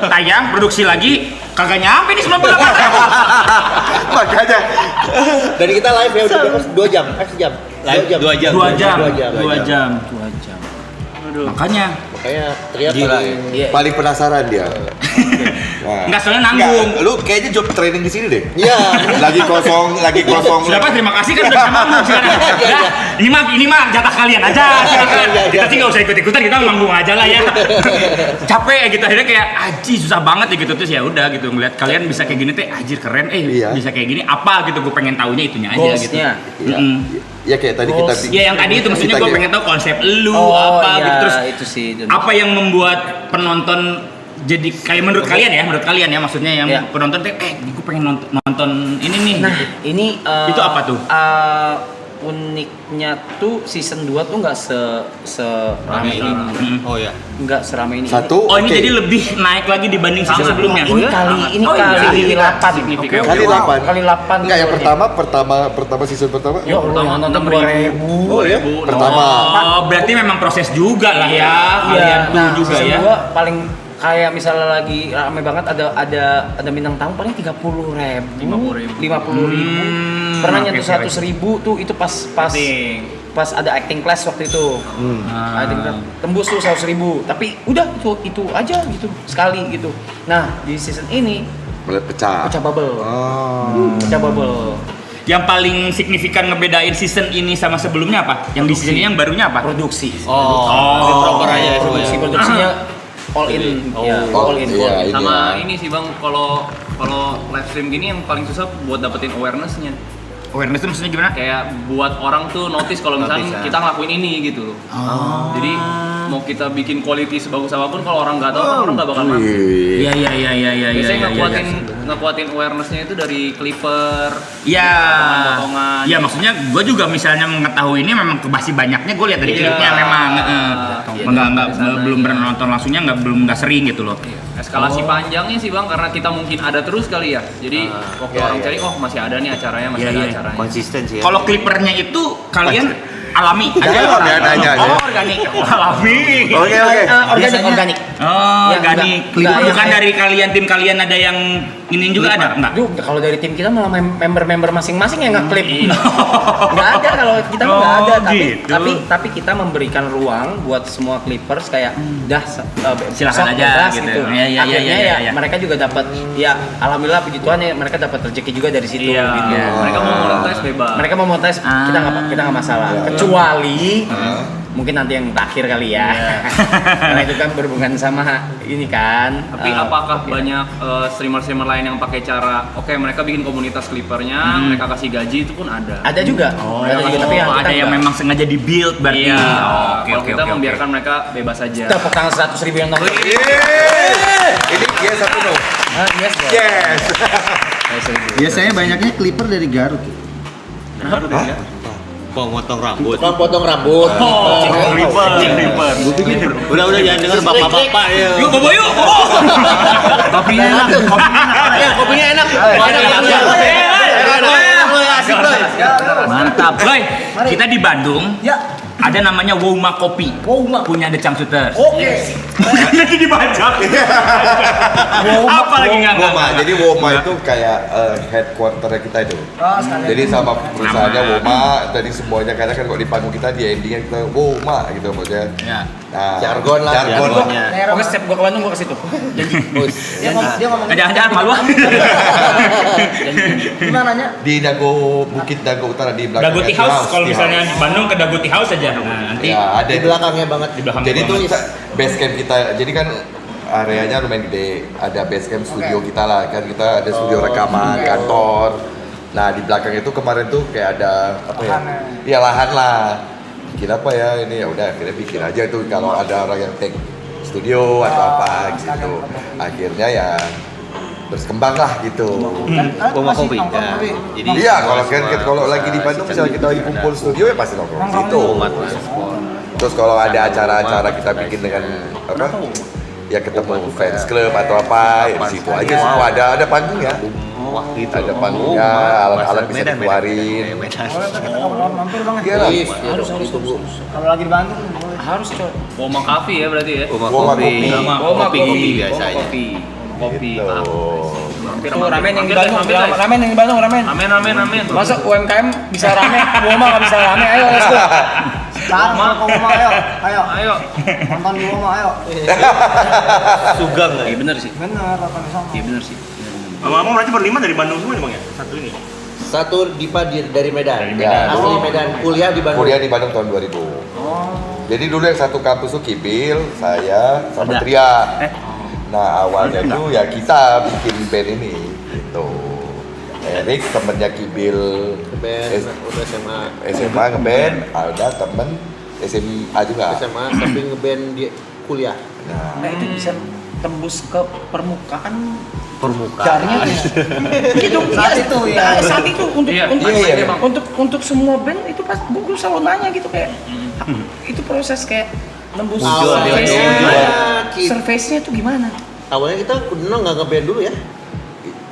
tayang, produksi lagi, kagak nyampe nih 98 jam. Makanya Dan kita live ya udah 2 jam, sejam. Live 2 jam. 2 jam, 2 jam. 2 jam. Makanya Makanya teriak Gila, paling Iya. paling penasaran dia. Nah. enggak, soalnya nanggung. Nggak, lu kayaknya job training di sini deh. Iya. lagi kosong. Sudah Pak, terima kasih kan udah bisa manggung sekarang. Udah, ini mah jatah kalian aja. Kita sih nggak usah ikut-ikutan, kita manggung aja lah ya. Capek gitu, akhirnya kayak aji susah banget ya gitu, terus ya udah gitu ngeliat kalian bisa kayak gini teh, anjir keren, Iya. bisa kayak gini apa gitu, gue pengen taunya itunya aja gitu. Goalsnya. Iya. Mm-mm. Ya kayak tadi kita Ya yang tadi itu maksudnya kita gue kayak- pengen tahu konsep lu Oh, apa iya, gitu, terus itu sih. itu. apa yang membuat penonton jadi kayak menurut kalian ya maksudnya yang Iya. penonton teh gue pengen nonton ini nih. Nah, ini Itu apa tuh? uniknya tuh season 2 tuh nggak seramai ini. Oh ya. Nggak seramai ini. Satu. Oh ini jadi lebih naik lagi dibanding season sebelumnya. Ini kali 8 signifikan. Kali 8. Kali 8. Enggak, yang pertama season pertama. Ya Allah, yang nonton 2000. Oh ya, pertama. Oh berarti memang proses juga lah ya. Kalian tuh Nah, juga season ya. 2 paling kayak misalnya lagi rame banget ada bintang tamu paling 50.000. 50.000. Pernah nyentuh 100.000 tuh itu pas ada acting class waktu itu. Acting class tembus tuh 100.000. Tapi udah itu aja gitu sekali gitu. Nah di season ini Pecah bubble. Oh. Pecah bubble. Yang paling signifikan ngebedain season ini sama sebelumnya apa? Yang di season ini yang barunya apa? Produksi. Oh, proper aja Produksinya all in. Ya, all in. Iya, Sama ini sih Bang, kalau live stream gini yang paling susah buat dapetin awareness-nya. Awareness itu maksudnya gimana? Kayak buat orang tuh notice kalau misalnya kita ngelakuin ini gitu loh. Jadi mau kita bikin quality sebagus apapun kalau orang nggak tahu kan orang nggak bakal masuk. Iya. Biasanya ngekuatin awareness-nya itu dari clipper, Iya. potongan-potongan. Iya maksudnya gue juga misalnya mengetahui ini memang masih banyaknya gue lihat dari Iya. klipnya memang. Iya, Belum pernah nonton langsungnya nggak sering gitu loh. Eskalasi panjangnya sih Bang, karena kita mungkin ada terus kali ya. Jadi waktu orang cari, oh masih ada nih acaranya, masih ada acaranya. Konsisten sih ya. Kalau klipernya itu kalian alami aja. Nanya aja. Oh organik. Alami. Oke. Organik. Oh Ya, organik. enggak, Bukan yang dari kalian tim kalian ada yang ini juga ada enggak? Duh, kalau dari tim kita malah member-member masing-masing yang nge-clip. Nggak ada kalau kita mah nggak ada, tapi kita memberikan ruang buat semua clippers kayak Silakan sok, aja bebas gitu. Akhirnya Iya. mereka juga dapat ya alhamdulillah puji Tuhan ya mereka dapat rezeki juga dari situ Iya. gitu. Mereka mau monetize bebas. Mereka mau monetize kita nggak masalah. Kecuali mungkin nanti yang terakhir kali ya. Karena itu kan berhubungan sama ini kan. Tapi apakah banyak streamer-streamer lain yang pakai cara mereka bikin komunitas clippernya, mereka kasih gaji itu pun ada. Ada juga. Ada juga tapi yang ada yang memang sengaja di build berarti. Iya. Oke. Kita membiarkan mereka bebas saja. tepuk tangan 100.000 yang nonton. Ini yes atau no? Yes, bro. Yes. Biasanya banyaknya clipper dari Garut. Potong rambut. Potong rambut. Clipper. Udah jangan denger bapak-bapak ya. Yuk bobo yuk. Kopinya enak. Kopinya enak. Mantap. Boy, kita di Bandung. Ada namanya Woma Kopi. Punya The Changshuters. Oke. Lagi dibajak. Apa lagi nggak? Woma. Jadi Woma itu kayak headquarter kita itu. Jadi sama perusahaannya Woma. Tadi semuanya karena kan kalau di panggung kita di endingnya kita Woma gitu maksudnya. Ya. Nah, Jargon lah. Pokoknya setiap gua ke Bandung gua ke situ. Dia ngomong Jangan malu. gimana nya? di Bukit Dago Utara di belakang. Dago Tea House. Kalau misalnya di Bandung ke Dago Tea House aja. Nah, nanti Ya, ada Di belakangnya banget. di belakang. Jadi tuh base camp kita, jadi kan areanya lumayan gede, ada base camp studio kita lah, kan kita ada studio rekaman, kantor. Nah di belakang itu kemarin tuh kayak ada apa ya? Iya lahan lah. Bikin apa ya ini ya udah akhirnya bikin aja itu kalau ada orang yang take studio atau apa gitu. Akhirnya ya berkembang lah gitu. Woma Kopi. Jadi Iya kalau lagi di Bandung misalnya kita lagi kumpul studio ya pasti nongkrong situ. Terus kalau ada acara-acara kita bikin dengan apa? Ya ketemu fans club atau apa, ya di situ aja semua ada panggung ya. Ada panggungnya, alat-alat bisa dikeluarin. Iya lah. Kalau lagi di Bandung harus coy. Woma Cafe ya berarti ya. Woma Kopi. Kopi biasanya. Kopi. Tuh ramen yang di Bandung, ramen yang di Bandung, ramen. Amin. Masa UMKM bisa rame, Woma nggak bisa rame? Ayo, let's go. Sekarang ke Woma ayo. Nonton di Woma ayo. Sugang nggak? Iya bener sih. Bener apa di sana? Iya bener sih. Ngomong berarti berlima dari Bandung semua nih Bang ya? Satu ini. Satu Dipa dari Medan. Medan. Asli Medan, kuliah di Bandung. Kuliah di Bandung tahun 2000. Jadi dulu yang satu kampus tuh Kibil, saya sama Tria. Nah awalnya tuh ya kita bikin band ini gitu. Erik temennya Kibil Udah SMA. SMA ngeband, ada temen SMA juga. SMA tapi ngeband di kuliah. Nah itu bisa tembus ke permukaan. Permukaan. Caranya gitu saat itu ya. Saat itu untuk semua band itu pas gue selalu nanya gitu kayak itu proses kayak nembus surface-nya itu gimana? Awalnya kita udah nggak ngeband dulu ya.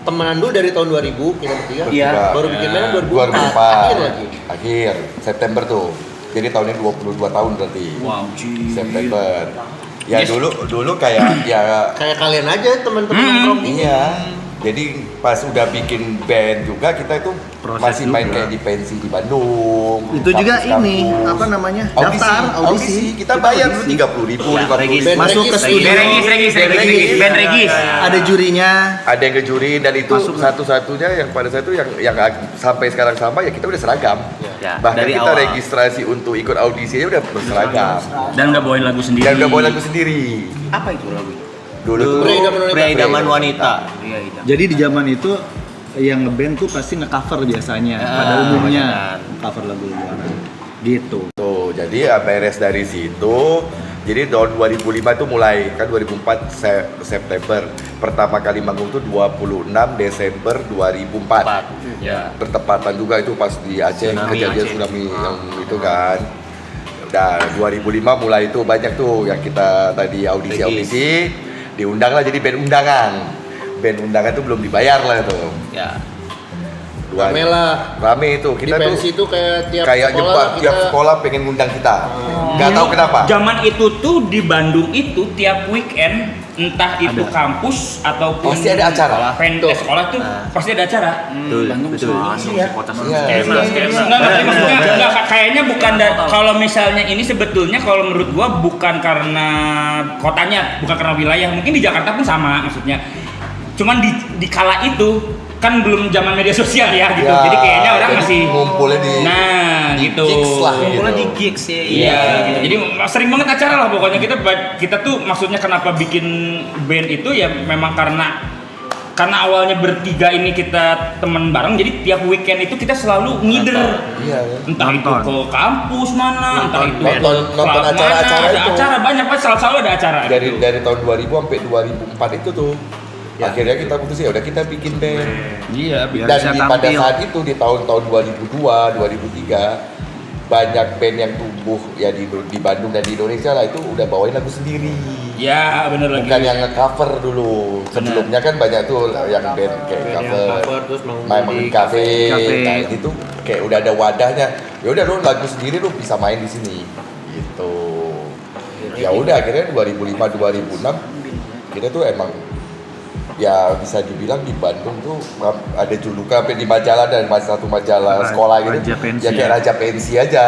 Temenan dulu dari tahun 2000 kita bertiga. Iya. Baru bikin band 2004. Akhir September tuh. Jadi tahunnya 22 tahun berarti. Wow. September. Ya dulu kayak Kayak kalian aja teman-teman nongkrong. iya. Jadi pas udah bikin band juga kita itu masih main kayak di pensi di Bandung. Itu juga ini kampus. apa namanya? Audisi. Daftar audisi. Kita bayar dulu 30.000, 50.000. Masuk ke studio. Band regis. Ada jurinya. Ada yang ngejurin dan itu satu-satunya yang pada saat itu yang sampai sekarang sama ya kita udah seragam. Ya, Bahkan dari kita awal. registrasi untuk ikut audisinya udah berseragam. Dan udah bawain lagu sendiri. Dan udah bawa lagu sendiri. Apa itu lagu? Dulu Pria Idaman Wanita. Jadi di zaman itu yang ngeband tuh pasti nge-cover biasanya pada umumnya cover lagu luar gitu. tuh, jadi beres dari situ. Jadi tahun 2005 itu mulai kan 2004 September. Pertama kali manggung tuh 26 Desember 2004. Ya. Bertepatan juga itu pas di Aceh kejadian tsunami yang itu kan. Udah 2005 mulai itu banyak tuh yang kita tadi audisi diundang lah jadi band undangan. Band undangan tuh belum dibayar lah itu. Ya. Rame itu kita Di pensi itu kayak tiap sekolah tiap sekolah pengen ngundang kita. Nggak tahu kenapa. Zaman itu tuh di Bandung itu tiap weekend entah itu kampus ataupun Pasti ada acara. Sekolah tuh pasti ada acara. Betul. Enggak, kayaknya bukan kalau misalnya ini sebetulnya kalau menurut gua bukan karena kotanya, bukan karena wilayah, mungkin di Jakarta pun sama maksudnya. Cuman di kala itu kan belum zaman media sosial ya gitu. Jadi kayaknya orang masih ngumpulnya di gitu. gigs lah Ngumpulnya gitu. di gigs ya. Iya, gitu. Jadi sering banget acara lah pokoknya kita tuh maksudnya kenapa bikin band itu ya memang karena awalnya bertiga ini kita temen bareng, jadi tiap weekend itu kita selalu ngider. Iya. Entah itu ke kampus mana, entah itu nonton acara-acara ada itu. acara banyak banget, selalu ada acara. Dari tahun 2000 sampai 2004 itu tuh. Akhirnya kita putus ya udah kita bikin band. Iya, biar Dan bisa pada tampil. saat itu di tahun-tahun 2002, 2003 banyak band yang tumbuh ya di Bandung dan di Indonesia lah itu udah bawain lagu sendiri. Ya, bener lagi. Bukan yang nge-cover dulu. Sebelumnya kan banyak tuh yang band kayak cover, terus main di kafe, nah itu kayak udah ada wadahnya. Ya udah lu lagu sendiri lu bisa main di sini. Gitu. Ya udah akhirnya 2005 2006 kita tuh emang ya bisa dibilang di Bandung tuh ada julukan sampai di majalah dan satu majalah sekolah gitu. Raja Pensi. Ya kayak Raja Pensi aja.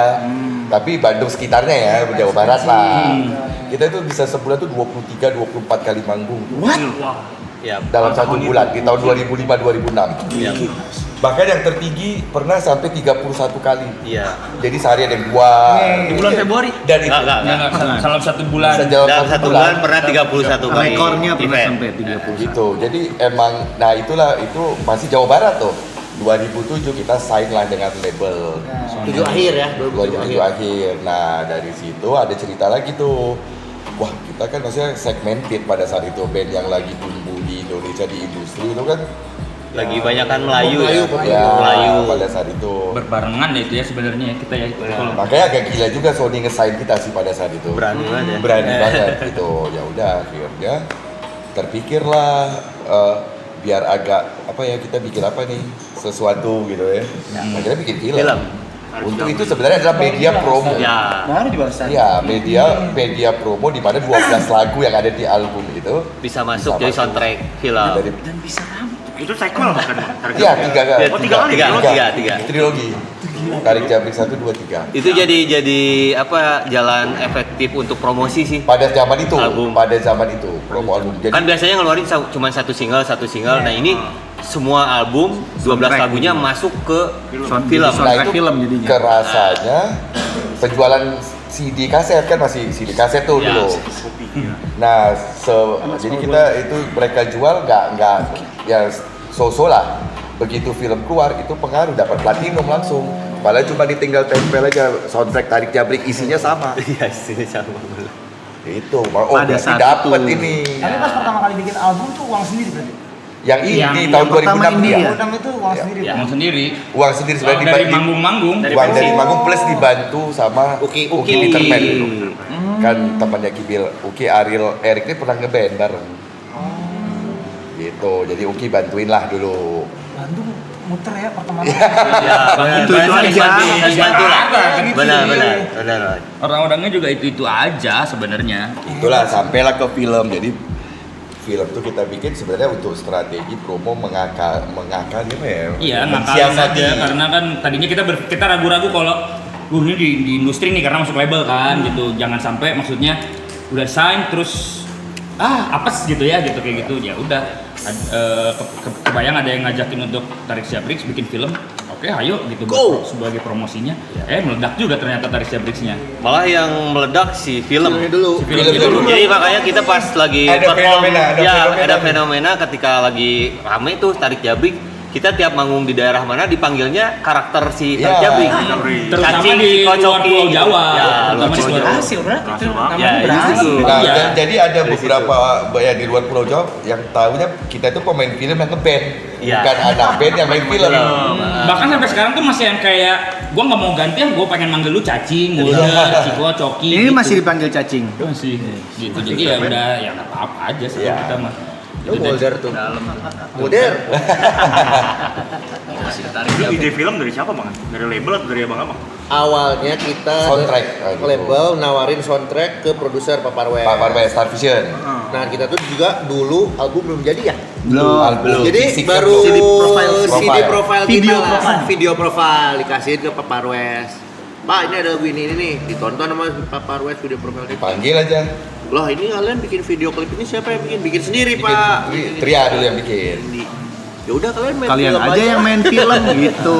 Tapi Bandung sekitarnya ya, Jawa Barat lah. Kita itu bisa sebulan tuh 23 24 kali manggung. Ya. Dalam satu bulan di tahun 2005 2006. Iya. Bahkan yang tertinggi pernah sampai 31 kali. Iya. Jadi sehari ada yang 2 Di bulan Februari. dan itu Enggak. Dalam satu bulan. dalam Dalam satu bulan pernah 31 kali. Rekornya pernah event. sampai 30. gitu. Jadi emang nah itu masih Jawa Barat tuh. 2007 kita sign lah dengan label 7 akhir ya, 2007 akhir. Nah dari situ ada cerita lagi tuh. Wah kita kan maksudnya segmented pada saat itu band yang lagi tumbuh di Indonesia di industri itu kan Lagi banyakan Melayu Melayu, ya. ya Melayu. pada saat itu. Berbarengan ya itu ya sebenarnya kita ya. Kalau Makanya agak gila juga Sony nge-sign kita sih pada saat itu. Berani banget ya. Berani banget gitu. Ya udah akhirnya terpikirlah biar agak apa ya kita bikin apa nih sesuatu gitu ya. Akhirnya bikin film. Untuk itu sebenarnya adalah media promo. Ya. Baru di Barsan. Iya, media promo di mana 12 lagu yang ada di album itu Bisa masuk Bisa jadi masuk. soundtrack film. dari Dan bisa rame. Itu sequel bukan? iya tiga Oh, tiga kali. trilogi. Tarik Jabrik 1 2 3. Itu jadi apa jalan efektif untuk promosi sih. Pada zaman itu, Album. promo album. Jadi Kan biasanya ngeluarin cuma satu single. Nah ini semua album 12 lagunya masuk ke film. nah itu film jadinya. kerasanya penjualan CD kaset kan masih CD kaset tuh Ya. dulu. Nah, jadi kita itu mereka jual nggak ya so-so lah. Begitu film keluar itu pengaruh dapat platinum langsung. Padahal cuma ditinggal tempel aja soundtrack Tarik Jabrik isinya sama. Iya sih sama. Itu, Pada berarti saat dapet itu. ini. Tapi pas pertama kali bikin album tuh uang sendiri berarti? Yang ini Yang tahun pertama 2006 ini dia. ya? 2006 itu uang sendiri. Ya, mau sendiri. Uang sendiri sebenarnya Dari manggung-manggung. uang dari manggung plus dibantu sama Uki Letterman dulu. Kan temannya Kibil, Uki, Ariel, Erik ini pernah ngeband bareng. Gitu, jadi Uki bantuin lah dulu. Bandung muter ya pertemanan. Ya, Itu aja. Bantu lah. Benar. Orang-orangnya juga itu aja sebenarnya. Itulah sampailah ke film. Jadi film tuh kita bikin sebenarnya untuk strategi promo mengakal gimana ya? Iya, ngakalin aja karena kan tadinya kita ragu-ragu kalau ini di industri nih karena masuk label kan gitu. Jangan sampai maksudnya udah sign terus apes gitu ya gitu kayak gitu. Ya udah kebayang ada yang ngajakin untuk Tarik Siabrix bikin film. Oke, ayo gitu sebagai promosinya. Meledak juga ternyata Tarik Siabrixnya. Malah yang meledak si film. dulu. Jadi makanya kita pas lagi Ada fenomena ketika lagi rame tuh Tarik Jabrik, kita tiap manggung di daerah mana dipanggilnya karakter si Tarik Jabrik. Terutama Cacing, di si luar Kocoki. Pulau Jawa. Ya, Terutama di luar Berhasil berarti itu Ya, namanya berhasil. Nah, Iya. jadi ada beberapa yang di luar Pulau Jawa yang tahunya kita itu pemain film yang ngeband, Iya. bukan anak band yang main film. Bahkan sampai sekarang tuh masih yang kayak gua nggak mau ganti, gua pengen manggil lu Cacing, Ciko, Coki. Ini gitu. masih dipanggil cacing. Masih gitu. Jadi ya udah ya nggak apa-apa aja sih Iya. kita mah. Lu Mulder tuh. Mulder. Itu ide film dari siapa bang? Dari label atau dari abang-abang? Awalnya kita Soundtrack, label nawarin soundtrack ke produser Paparwes. Paparwes Star Vision. Nah, kita tuh juga dulu album belum jadi ya. Belum. Jadi Fisik baru belum. CD profile Video kita lah. profile. Video profile dikasihin ke Paparwes. Pak, ini ada lagu ini nih. Ditonton sama Paparwes video profile kita. Panggil aja. Loh, ini kalian bikin video klip ini siapa yang bikin? Bikin sendiri, Pak. Tria dulu yang bikin. Ya udah kalian main Kalian film aja yang main film gitu.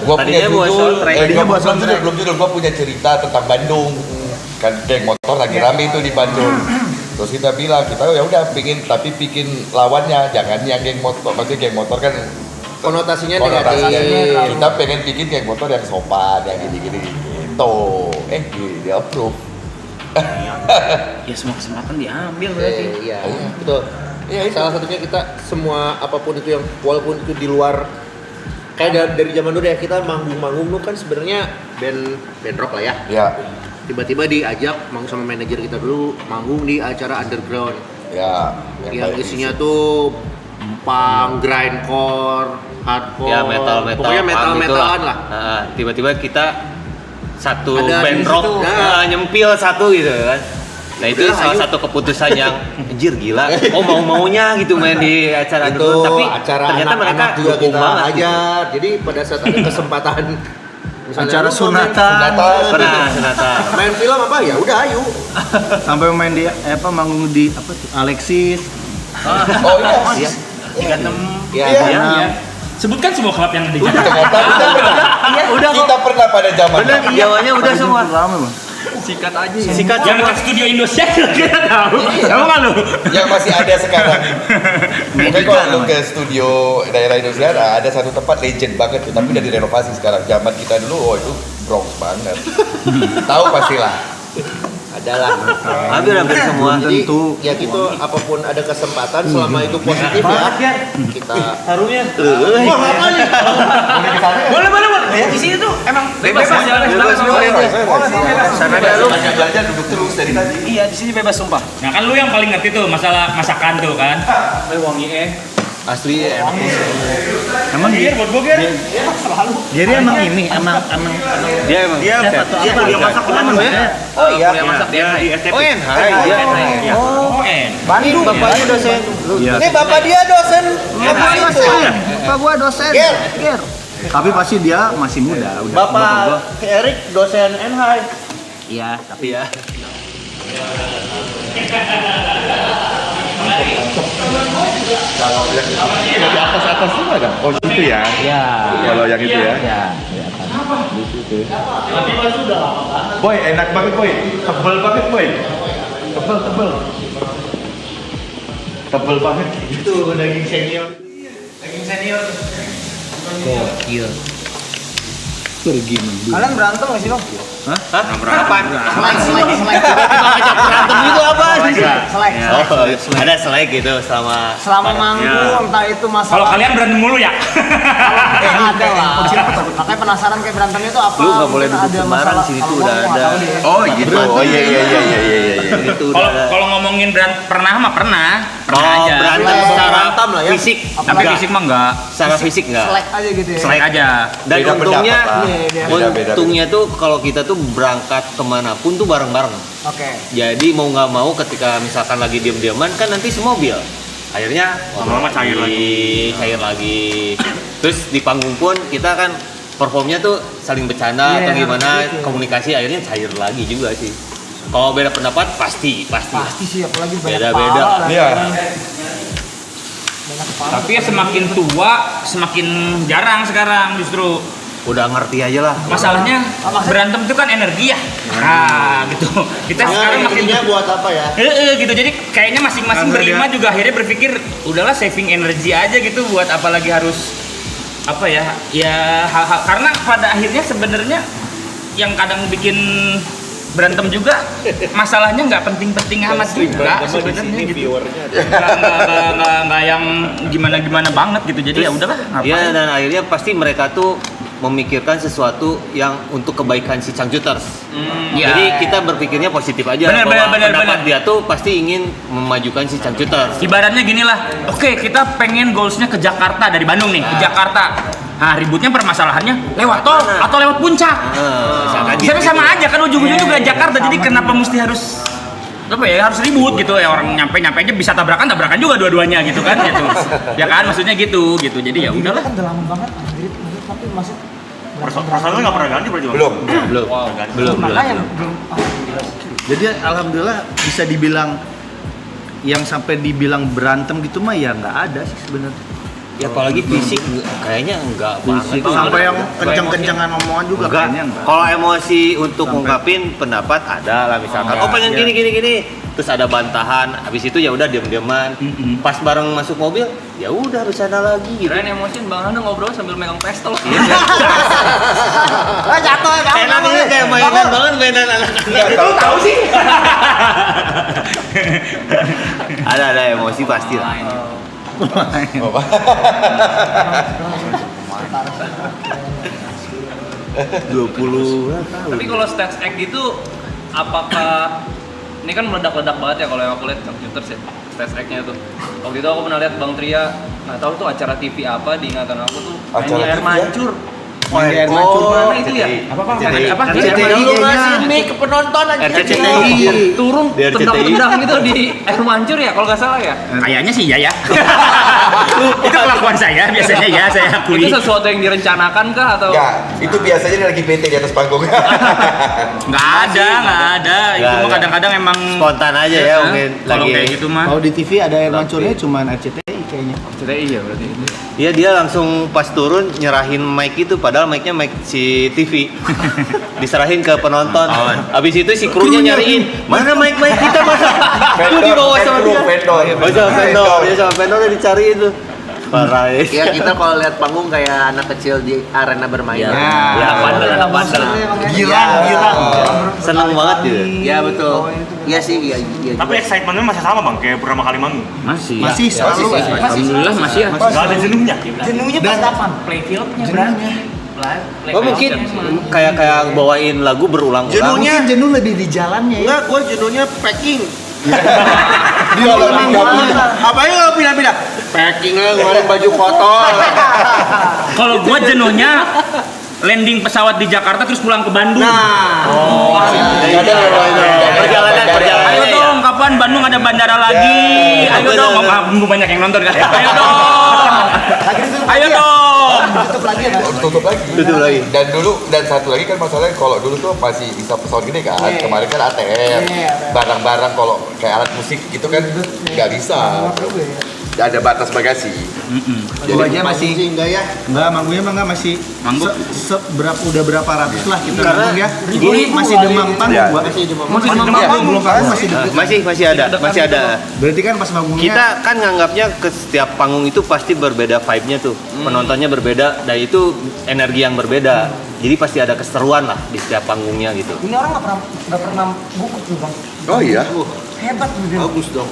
Gua punya Tadinya buat judul, soundtrack. Tadinya buat soundtrack. belum judul, gua punya cerita tentang Bandung. Kan geng motor lagi rame itu di Bandung. Terus kita bilang, kita ya udah bikin lawannya, jangan yang geng motor. Maksudnya geng motor kan konotasinya konotasinya negatif. kita pengen bikin geng motor yang sopan, yang gini-gini gitu. Di approve. Ya semua kesempatan diambil berarti. Iya, betul. Iya, salah satunya kita semua apapun itu yang walaupun itu di luar kayak dari zaman dulu ya, kita manggung-manggung tuh kan sebenarnya band rock lah ya. Ya, Tiba-tiba diajak manggung sama manajer kita dulu manggung di acara underground ya. yang isinya tuh punk, grindcore, hardcore, Ya metal pokoknya metal-metalan lah. Nah, tiba-tiba kita satu Ada band di rock situ. Nah. nyempil satu gitu kan. Nah itu Udah, salah ayo. satu keputusan yang anjir gila. Oh mau-maunya gitu main di acara Itu underground. Tapi acara ternyata mereka anak-anak juga dukung kita banget. Gitu. ajar. Jadi pada saat ada kesempatan misalnya Acara lu mau sunatan. Pernah Senata. main film apa ya udah ayo. Sampai main di manggung di apa tuh? Alexis. Oh iya. 36 Ya, Iya. Sebutkan semua klub yang ada di Jakarta. Ternyata kita pernah. Kita pernah pada zaman. Bener, Jawanya udah semua. Rame, Bang. Sikat aja. Sikat Yang semua. dekat studio Indosiar kita tahu. Tahu nggak lu? Yang masih ada sekarang. Mungkin kalau lu ke studio daerah Indonesia ada satu tempat legend banget tuh, tapi udah direnovasi sekarang. Zaman kita dulu, itu Bronx banget. Tahu pastilah. adalah. Hampir semua. Jadi Tentu. ya gitu apapun ada kesempatan selama itu positif ya kita Harunya. wah apa nih Boleh. Di sini tuh emang bebas ya jalan Sana ada lu belajar duduk terus dari tadi. Iya, di sini bebas sumpah. Nah kan lu yang paling ngerti tuh masalah masakan tuh kan. Wangi Asli enak. Emang Ger, buat gua Ger. jadi emang ini emang Dia emang Dia kuliah masak di mana ya? Oh iya, kuliah masak di Di STP. Oh NH dia. Oh Bandung bapaknya dosen. ini bapak dia dosen Bapak gua dosen. Ger. Tapi pasti dia masih muda. Udah gua. bapak Erik dosen NH Iya, tapi ya. Kalau yang di atas tuh ada. Oh gitu ya. Iya. Kalau yang itu ya. Iya. Boy, enak banget boy. Tebel banget boy. Tebel. Tebel banget. Itu daging senior. Gokil. Pergi mendung. Kalian berantem gak sih, Bang? Hah? Apaan? Selek. Tiba-tiba ngajak berantem itu apa? Selek. Oh, ada selek gitu Selama manggung, entah itu masalah. Kalau kalian berantem mulu ya. Ada lah. Makanya penasaran kayak berantemnya itu apa? Lu nggak boleh Mungkin duduk ada sembarang, masalah. sini Kalau tuh gua udah nggak ada. tahu deh. Oh gitu. Oh iya. Itu udah Kalau ada. kalau ngomongin pernah aja. Berantem secara fisik. Tapi fisik mah enggak. Secara fisik enggak. Selek aja gitu ya. Selek aja. Dan Beda untungnya, pendapat lah. Beda. untungnya tuh kalau kita tuh berangkat kemanapun tuh bareng-bareng. Oke. Jadi mau nggak mau ketika misalkan lagi diam-diaman kan nanti semobil. Akhirnya Lama-lama cair lagi. Terus di panggung pun kita kan performnya tuh saling bercanda Iya, atau gimana, gitu. komunikasi akhirnya cair lagi juga sih. Kalau beda pendapat pasti. Pasti sih, apalagi banyak Beda-beda. kepala lah. Iya. Banyak kepala. Tapi ya semakin tua semakin jarang sekarang justru. Udah ngerti aja lah. Masalahnya berantem itu kan energi ya. Nah, gitu. Kita sekarang makin buat apa ya? gitu. Jadi kayaknya masing-masing berlima juga akhirnya berpikir udahlah saving energi aja gitu buat apalagi harus apa ya? Ya hal-hal karena pada akhirnya sebenarnya yang kadang bikin berantem juga masalahnya nggak penting-penting amat juga sebenarnya gitu. Nggak yang gimana-gimana banget gitu. Jadi ya udahlah. Iya, dan akhirnya pasti mereka tuh memikirkan sesuatu yang untuk kebaikan si Changcuters. Iya. Jadi kita berpikirnya positif aja. Bener, bahwa bener. pendapat dia tuh pasti ingin memajukan si Changcuters. Ibaratnya gini lah, oke kita pengen goalsnya ke Jakarta dari Bandung nih, ke Jakarta. Nah ributnya permasalahannya lewat tol atau lewat puncak. Sama aja kan ujung-ujungnya juga Jakarta, jadi kenapa mesti harus apa ya harus ribut gitu ya, orang nyampe aja bisa tabrakan juga dua-duanya gitu kan gitu. Ya kan maksudnya gitu jadi ya udahlah. Kan udah lama banget anjir, tapi masih Persoalannya nggak pernah ganti berarti Bang? Belum. makanya belum. Jadi alhamdulillah bisa dibilang yang sampai dibilang berantem gitu mah ya nggak ada sih sebenarnya. Ya apalagi fisik kayaknya enggak banget. Sampai yang kencang-kencangan omongan juga Enggak. kayaknya enggak. Kalau emosi untuk ngungkapin pendapat ada lah misalkan. Oh pengen gini. Terus ada bantahan. Habis itu ya udah diam-diaman. Pas bareng masuk mobil, ya udah bercanda lagi gitu. Keren emosiin Bang Hana ngobrol sambil megang pistol. Jatuh. Enak ini kayak mainan banget mainan anak-anak. Tahu tahu sih. Ada emosi pasti lah. Tapi kalau stage act gitu, apakah ini kan meledak-ledak banget ya kalau yang aku lihat computers ya stage act-nya tuh. Waktu itu aku pernah lihat Bang Tria, nggak tahu tuh acara TV apa di ingatan aku tuh Acara air TV ya? mancur. Air mancur Mana itu ya? Apa? Lu ngasih mic ke penonton aja. RCTI. Turun Di RCTI. tendang-tendang gitu di air mancur ya kalau nggak salah ya. Kayaknya sih ya. Itu kelakuan saya biasanya ya saya akui. Itu sesuatu yang direncanakan kah atau? Enggak, itu biasanya dia lagi PT di atas panggung. Nggak ada. Itu mah kadang-kadang emang Spontan aja ya mungkin kalau lagi. kayak gitu mah. Kalau di TV ada air mancurnya cuman RCTI kayaknya. RCTI ya berarti. Iya dia langsung pas turun nyerahin mic itu padahal mic-nya mic si TV. Diserahin ke penonton. Habis itu si krunya nyariin, "Mana mic-mic kita Mas?" Itu dibawa sama dia. Vendor. Dia sama vendor udah dicari itu. Parah ya. Ya kita kalau lihat panggung kayak anak kecil di arena bermain. Ya. Anak bandel. Girang. Seneng banget gitu. Ya betul. Iya sih, iya. Tapi excitementnya masih sama Bang, kayak pertama kali manggung. Masih selalu. Alhamdulillah masih ya. Nggak ada jenuhnya. Jenuhnya pas kapan? Play filmnya berarti. Oh mungkin kayak bawain lagu berulang-ulang. Mungkin jenuh lebih di jalannya ya. Enggak, gue jenuhnya packing. Dia lebih gabung. Apanya kalau pindah-pindah? Packing lah, ngeluarin baju kotor. Kalau gua jenuhnya landing pesawat di Jakarta terus pulang ke Bandung. Perjalanan. Ayo dong, kapan Bandung ada bandara lagi? Ayo dong, banyak yang nonton kan? Ayo dong. Tutup lagi. Dan satu lagi kan masalahnya kalau dulu tuh masih bisa pesawat gede kan. Kemarin kan ATM. Barang-barang kalau kayak alat musik gitu kan nggak bisa. Ada batas bagasi. Jadi masih enggak ya? enggak manggungnya mah enggak masih Manggung. udah berapa ratus lah kita Karena manggung ya. gini, Masih demam panggung gua. Masih demam. Belum panggung masih Masih ada. Berarti kan pas manggungnya Kita kan nganggapnya ke setiap panggung itu pasti berbeda vibe-nya tuh. Penontonnya berbeda dan itu energi yang berbeda. Jadi pasti ada keseruan lah di setiap panggungnya gitu. Ini orang nggak pernah gugup tuh bang. Oh iya. Hebat gitu. Bagus dong.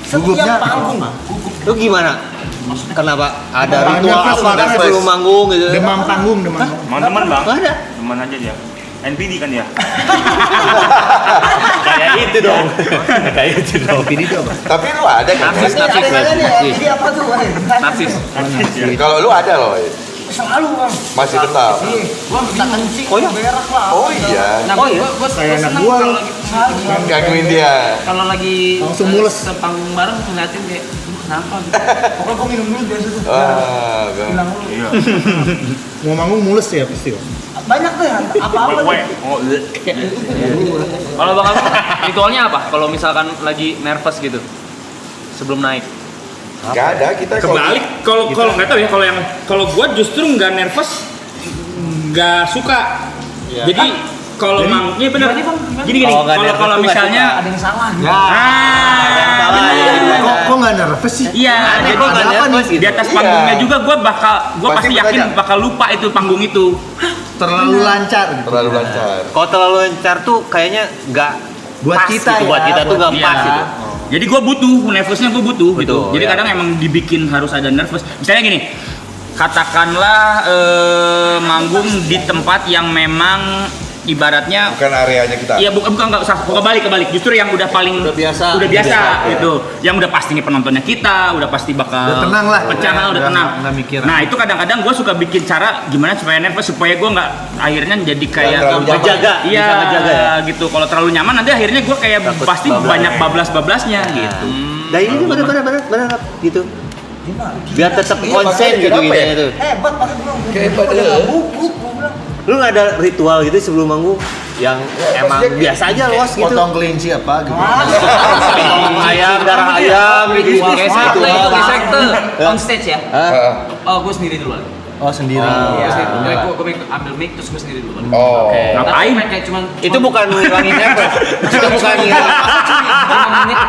Setiap panggung. Lu gimana? Kenapa? Ada Apaan ritual nervous, apa kan nervous. sebelum manggung gitu? Demam panggung, demam panggung. Teman-teman bang, Nggak ada. teman aja dia. NPD kan dia. Kayak itu dong. Kayak itu dong. Pilih itu apa? Tapi lu ada kan? Narsis, Ada narsis. nanya nih, jadi apa tuh? Narsis. Kalau lu ada loh. Selalu bang. Masih tetap. Gua minta kencing, Oh, iya? berak lah. Oh iya. Nah, Oh, iya? gue Kayak anak seneng gua kalau lu. lagi Gangguin dia. kalau lagi Langsung mules. sepanggung bareng ngeliatin kayak "Aduh, kenapa gitu. Pokoknya gua minum dulu biasa tuh. Ah, kan. Bilang dulu. Iya. Mau manggung mules ya pasti. Banyak tuh ya, apa-apa tuh. Oh, Kalau Bang Abang, ritualnya apa? Kalau misalkan lagi nervous gitu sebelum naik. Gak ada kita Kebalik, kalau nggak tahu ya, kalau gua justru nggak nervous, nggak suka. Jadi kalau iya benar. Gini, Kalau nggak nervous kalau tuh nggak misalnya Ada yang salah gitu. Kok nggak nervous sih? iya, jadi Kok nggak nervous di gitu? atas panggungnya juga gua Pasti pasti yakin bertanya. bakal lupa itu panggung itu. Terlalu lancar gitu. terlalu lancar. Kalau terlalu lancar tuh kayaknya nggak Buat pas kita gitu. ya, Buat kita tuh nggak Iya. pas gitu. Jadi gue butuh, nervousnya gue butuh gitu. Betul, Jadi ya. kadang emang dibikin harus ada nervous. Misalnya gini, katakanlah manggung di tempat yang memang ibaratnya Bukan areanya kita. Iya bukan nggak usah kebalik. Justru yang udah paling Udah biasa. udah biasa gitu. Yang udah pasti nih penontonnya kita, udah pasti bakal Udah tenang lah. pecah, udah Udah tenang. nggak mikir. Nah itu kadang-kadang gue suka bikin cara gimana supaya nervous supaya gue nggak akhirnya jadi kayak terlalu nyaman. Ngejaga, iya bisa ngejaga ya. gitu. Kalau terlalu nyaman nanti akhirnya gue kayak Takut pasti bablas. banyak bablas-bablasnya gitu. Nah ini bener gitu. Biar tetap konsen makanya gitu kenapa ya? gitu. Hebat pakai bilang. Hebat, Gua ya. gugup, gua bilang. Lu nggak ada ritual gitu sebelum manggung yang emang maksudnya biasa aja los gitu. Potong kelinci apa gitu. Potong ayam, darah ayam gitu. Kayak sekte itu di sekte on stage ya. Heeh. Oh, gue sendiri duluan. Oh sendiri. Gue ambil mic terus gue sendiri duluan. Oh. Ngapain? Tapi kayak cuman Itu bukan ngilangin nervous. Itu bukan ngilangin.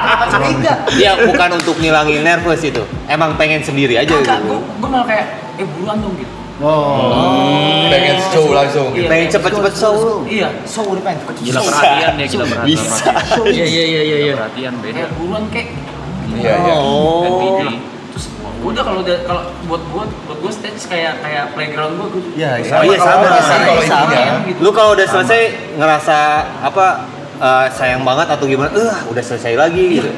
Apa curiga? Iya, bukan untuk ngilangin nervous itu. Emang pengen sendiri aja enggak, gitu. gue malah kayak buruan dong gitu. Pengen show langsung. Iya, Pengen kayak cepet-cepet show. Iya, So udah pengen cepet. gila perhatian deh, gila perhatian. Bisa. Iya. Perhatian beda. Kayak buruan kayak Iya, iya. Oh. NPD. Terus udah kalau buat gue stage kayak playground gue. Ya, Oh iya sama. Kalau intinya. Gitu. Lu kalau udah selesai ngerasa apa sayang banget atau gimana? Udah selesai lagi gitu.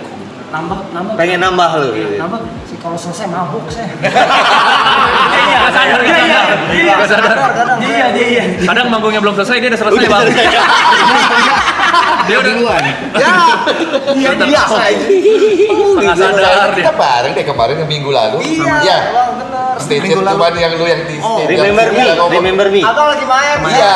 nambah Pengen nambah lu. Iya, nambah. Sih kalau selesai mabuk saya. Iya, sadar. Iya. Kadang manggungnya belum selesai, dia udah selesai, Bang. Dia udah duluan. Iya biasa aja. nggak sadar dia. Kita bareng deh kemarin yang minggu lalu. Iya, Bang, bener. Stage cuman yang lu yang di stage. Remember me. Abang lagi main. Iya.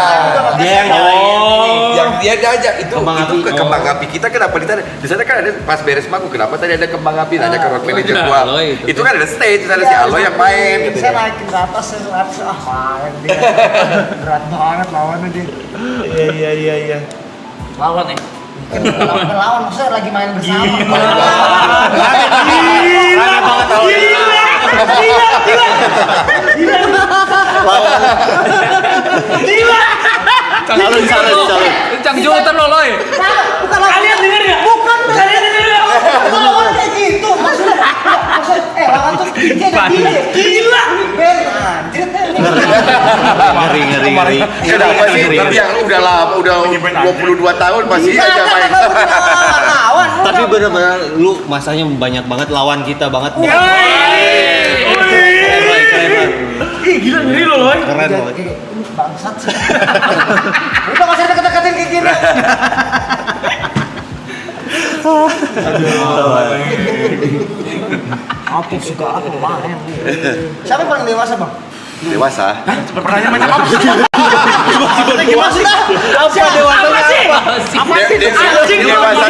Dia yang nyalain. Yang dia diajak itu Kembang itu api. ke kembang api kita kenapa di sana kan ada pas beres manggung kenapa tadi ada kembang api nanya ke road manager gua Aloy itu. itu kan ada stage ada si Aloy yang main gitu Saya naikin ke atas, saya ngeliat, main dia. Berat banget lawannya dia. Iya. Lawan nih. Bukan lawan, maksudnya lagi main bersama. Rame banget tau. Salut. Cang Jolter lo, Loy. Bukan lawan. Kalian denger ya? Bukan, kalian denger ya? Bukan lawan kayak gitu, maksudnya. Lawan tuh dia ada dia. Gila. Ben, anjir. Ngeri. kenapa sih yang udah lama udah 22 tahun masih aja main Lawan. Tapi bener-bener lu masanya banyak banget lawan kita banget. Keren. Ih, gila ngeri lo, Loy. Keren banget. Ini bangsat sih. Udah gak usah deket-deketin kayak gini. Aku suka aku main. Siapa yang paling dewasa, Bang? dewasa Pertanyaan macam apa? Gimana sih? Apa dewasa? Apa sih? dewasa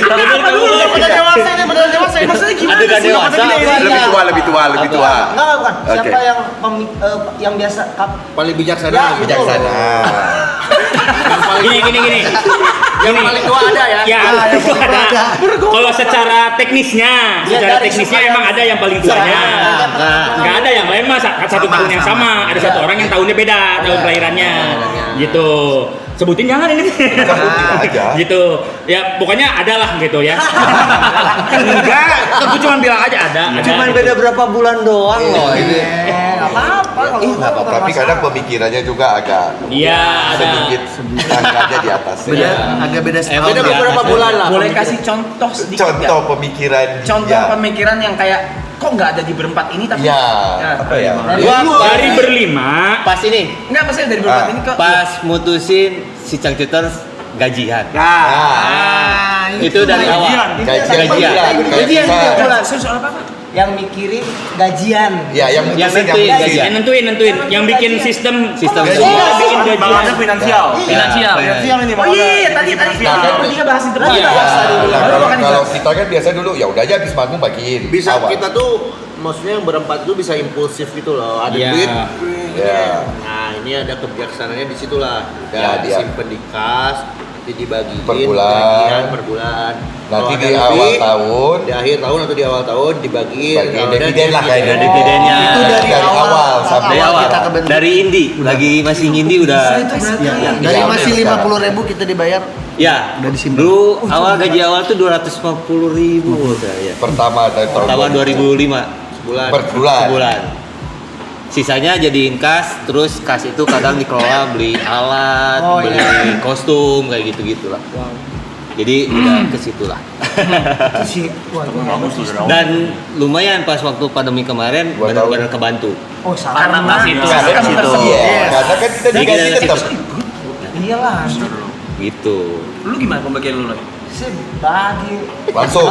Bener dewasa ini, bener dewasa. Maksudnya gimana? adegan dewasa apa? Lebih tua. Enggak, bukan. Oke. Siapa yang biasa Paling bijaksana. Ya, Bijaksana. Gini. Yang paling tua ada ya. Ya, itu ada. Kalau secara teknisnya emang ada yang paling tuanya. Nggak ada yang lain mah satu tahun yang sama. Ada satu orang yang tahunnya beda, tahun kelahirannya. Gitu. Sebutin jangan ini. Sebutin aja. Gitu. Ya, pokoknya ada lah gitu ya. Enggak, aku cuma bilang aja ada. Cuman beda berapa bulan doang loh ini. Enggak apa-apa kalau Tapi kadang pemikirannya juga agak Iya, ada. sedikit tangannya di atas. Agak beda setahun. Beda beberapa bulan lah. Boleh kasih contoh sedikit Contoh nggak? pemikiran. Contoh ya. pemikiran yang kayak kok nggak ada di berempat ini tapi Ya, apa ya? Dari berlima. Pas ini, nggak maksudnya dari berempat ini kok pas mutusin si Changcuter gajian. Itu dari awal. Gajian. soal apa? yang mikirin gajian. Ya, yang nentuin gajian. Nentuin yang bikin sistem Sistem gaji. gaji. Bikin gaji. Balasnya finansial. Finansial. Oh iya, tadi bertiga bahas itu. Iya. Kalau kita kan biasa dulu ya udah aja habis manggung bagiin. Bisa awal. kita tuh maksudnya yang berempat tuh bisa impulsif gitu loh. Ada Iya. duit. Ya. Nah, ini ada kebijaksanaannya di situ lah. Ya, Udah dia. disimpan di kas, nanti dibagiin Per bulan. bagian per bulan. Nanti Kalau di ada awal lebih, tahun di akhir tahun atau di awal tahun dibagiin. Bagiin Kalau ada dividen lah kayak Ada dividennya. Itu dari awal sampai Dari awal. kita ke band. Dari Indi, lagi masih Indi udah. Dari Iya, masih sekarang. 50.000 kita dibayar. Ya, Udah disimpan. dulu gaji awal tuh 250.000 saya. pertama dari tahun Pertama 2005 sebulan. per bulan. sebulan. Sisanya jadiin kas, terus kas itu kadang dikelola beli alat, beli kostum kayak gitu-gitulah. Jadi udah ke situ lah. Dan lumayan pas waktu pandemi kemarin Gua tahu. benar-benar kebantu. Oh, salah. Karena pas itu. Karena Situ. Iya, karena kan kita digaji Dari tetap. Iyalah. Gitu. Lu gimana pembagian lu lagi? Bagi. Langsung.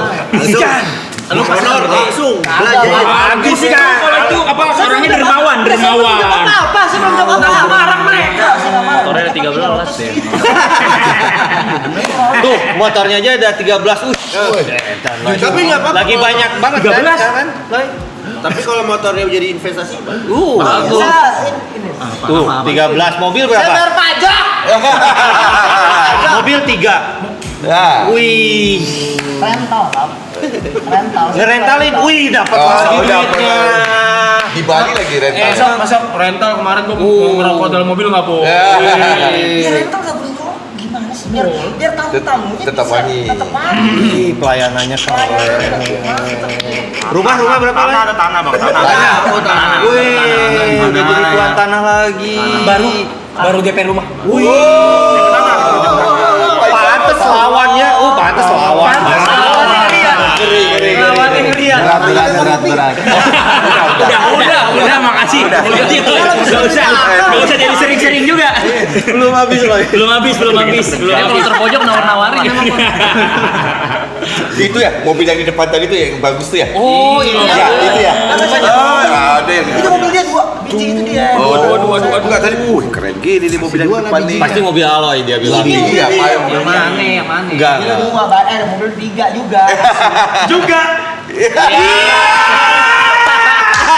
Lu honor langsung. Bagus kan. Kalau itu apa orangnya dermawan. Apa sih belum jawab apa? Marah mereka. Motornya ada 13 deh. Tuh, motornya aja ada 13. Tapi nggak apa-apa. Lagi banyak banget 13. kan? Tapi kalau motornya jadi investasi, Bagus. Ini. Tuh, 13 mobil berapa? Bayar pajak. Mobil 3. Ya. Wih. Rental, Bang. Rental. Ngerentalin, wih dapat Oh, lagi dapat. duitnya. Di Bali lagi rental. masa rental kemarin gua mau ngerokok dalam mobil nggak boleh. Ya rental nggak boleh kok. Gimana sih? Biar tamu-tamunya Tetap bisa- wangi. Tetap wangi. Ih, pelayanannya keren. Rumah berapa Tanah lah? ada tanah bang. Tanah. Wih, udah jadi tuan tanah lagi. Baru DP rumah. Wih. Pantes lawannya. Pantes lawan. Berat. Udah, makasih. Gak usah jadi sering-sering juga. Belum habis loh. Belum habis. Kalau terpojok nawar-nawarin emang. Itu ya, mobil yang di depan tadi tuh yang bagus tuh ya? Oh iya. Ya, itu ya. Oh, ada yang. Itu mobil dia dua biji itu dia. Waduh. Enggak tadi. Keren gini nih mobil yang di depan nih. Pasti mobil alloy dia bilang. Iya, Yang mana? Yang mana? Enggak. Mobil dua, mobil tiga juga.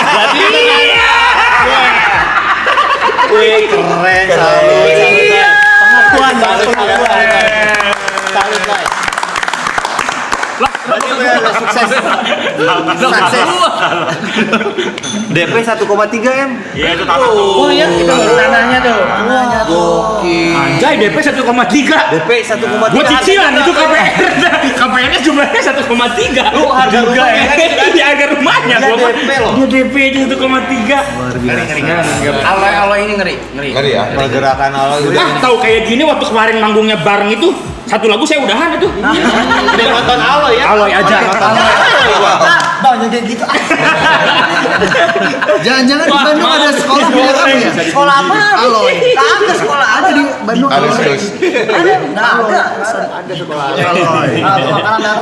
Berarti wih, keren. Pengakuan banget. Salut, Lai. Berarti udah sukses. DP 1,3 M. Iya itu tanah tuh. Oh iya, itu tanahnya tuh. Anjay, DP 1,3. DP 1,3. Gua cicilan itu KPR. KPR-nya jumlahnya 1,3. Lu harga rumahnya kan? Di harga rumahnya. Dia Gua DP loh. Dia DP aja 1,3. Alloy ini ngeri. Ngeri ya? Pergerakan alloy udah. Ah, tahu kayak gini waktu kemarin manggungnya bareng itu satu lagu saya udahan itu. Udah nonton alloy ya? Alloy aja. Bang, jangan gitu. Jangan-jangan di Bandung ada sekolah punya kamu ya? Sekolah apa? Alloy. Kagak sekolah ada di Bandung Alus Alloy. terus. ada. Nggak ada. Ada sekolah. Alloy. Makanan.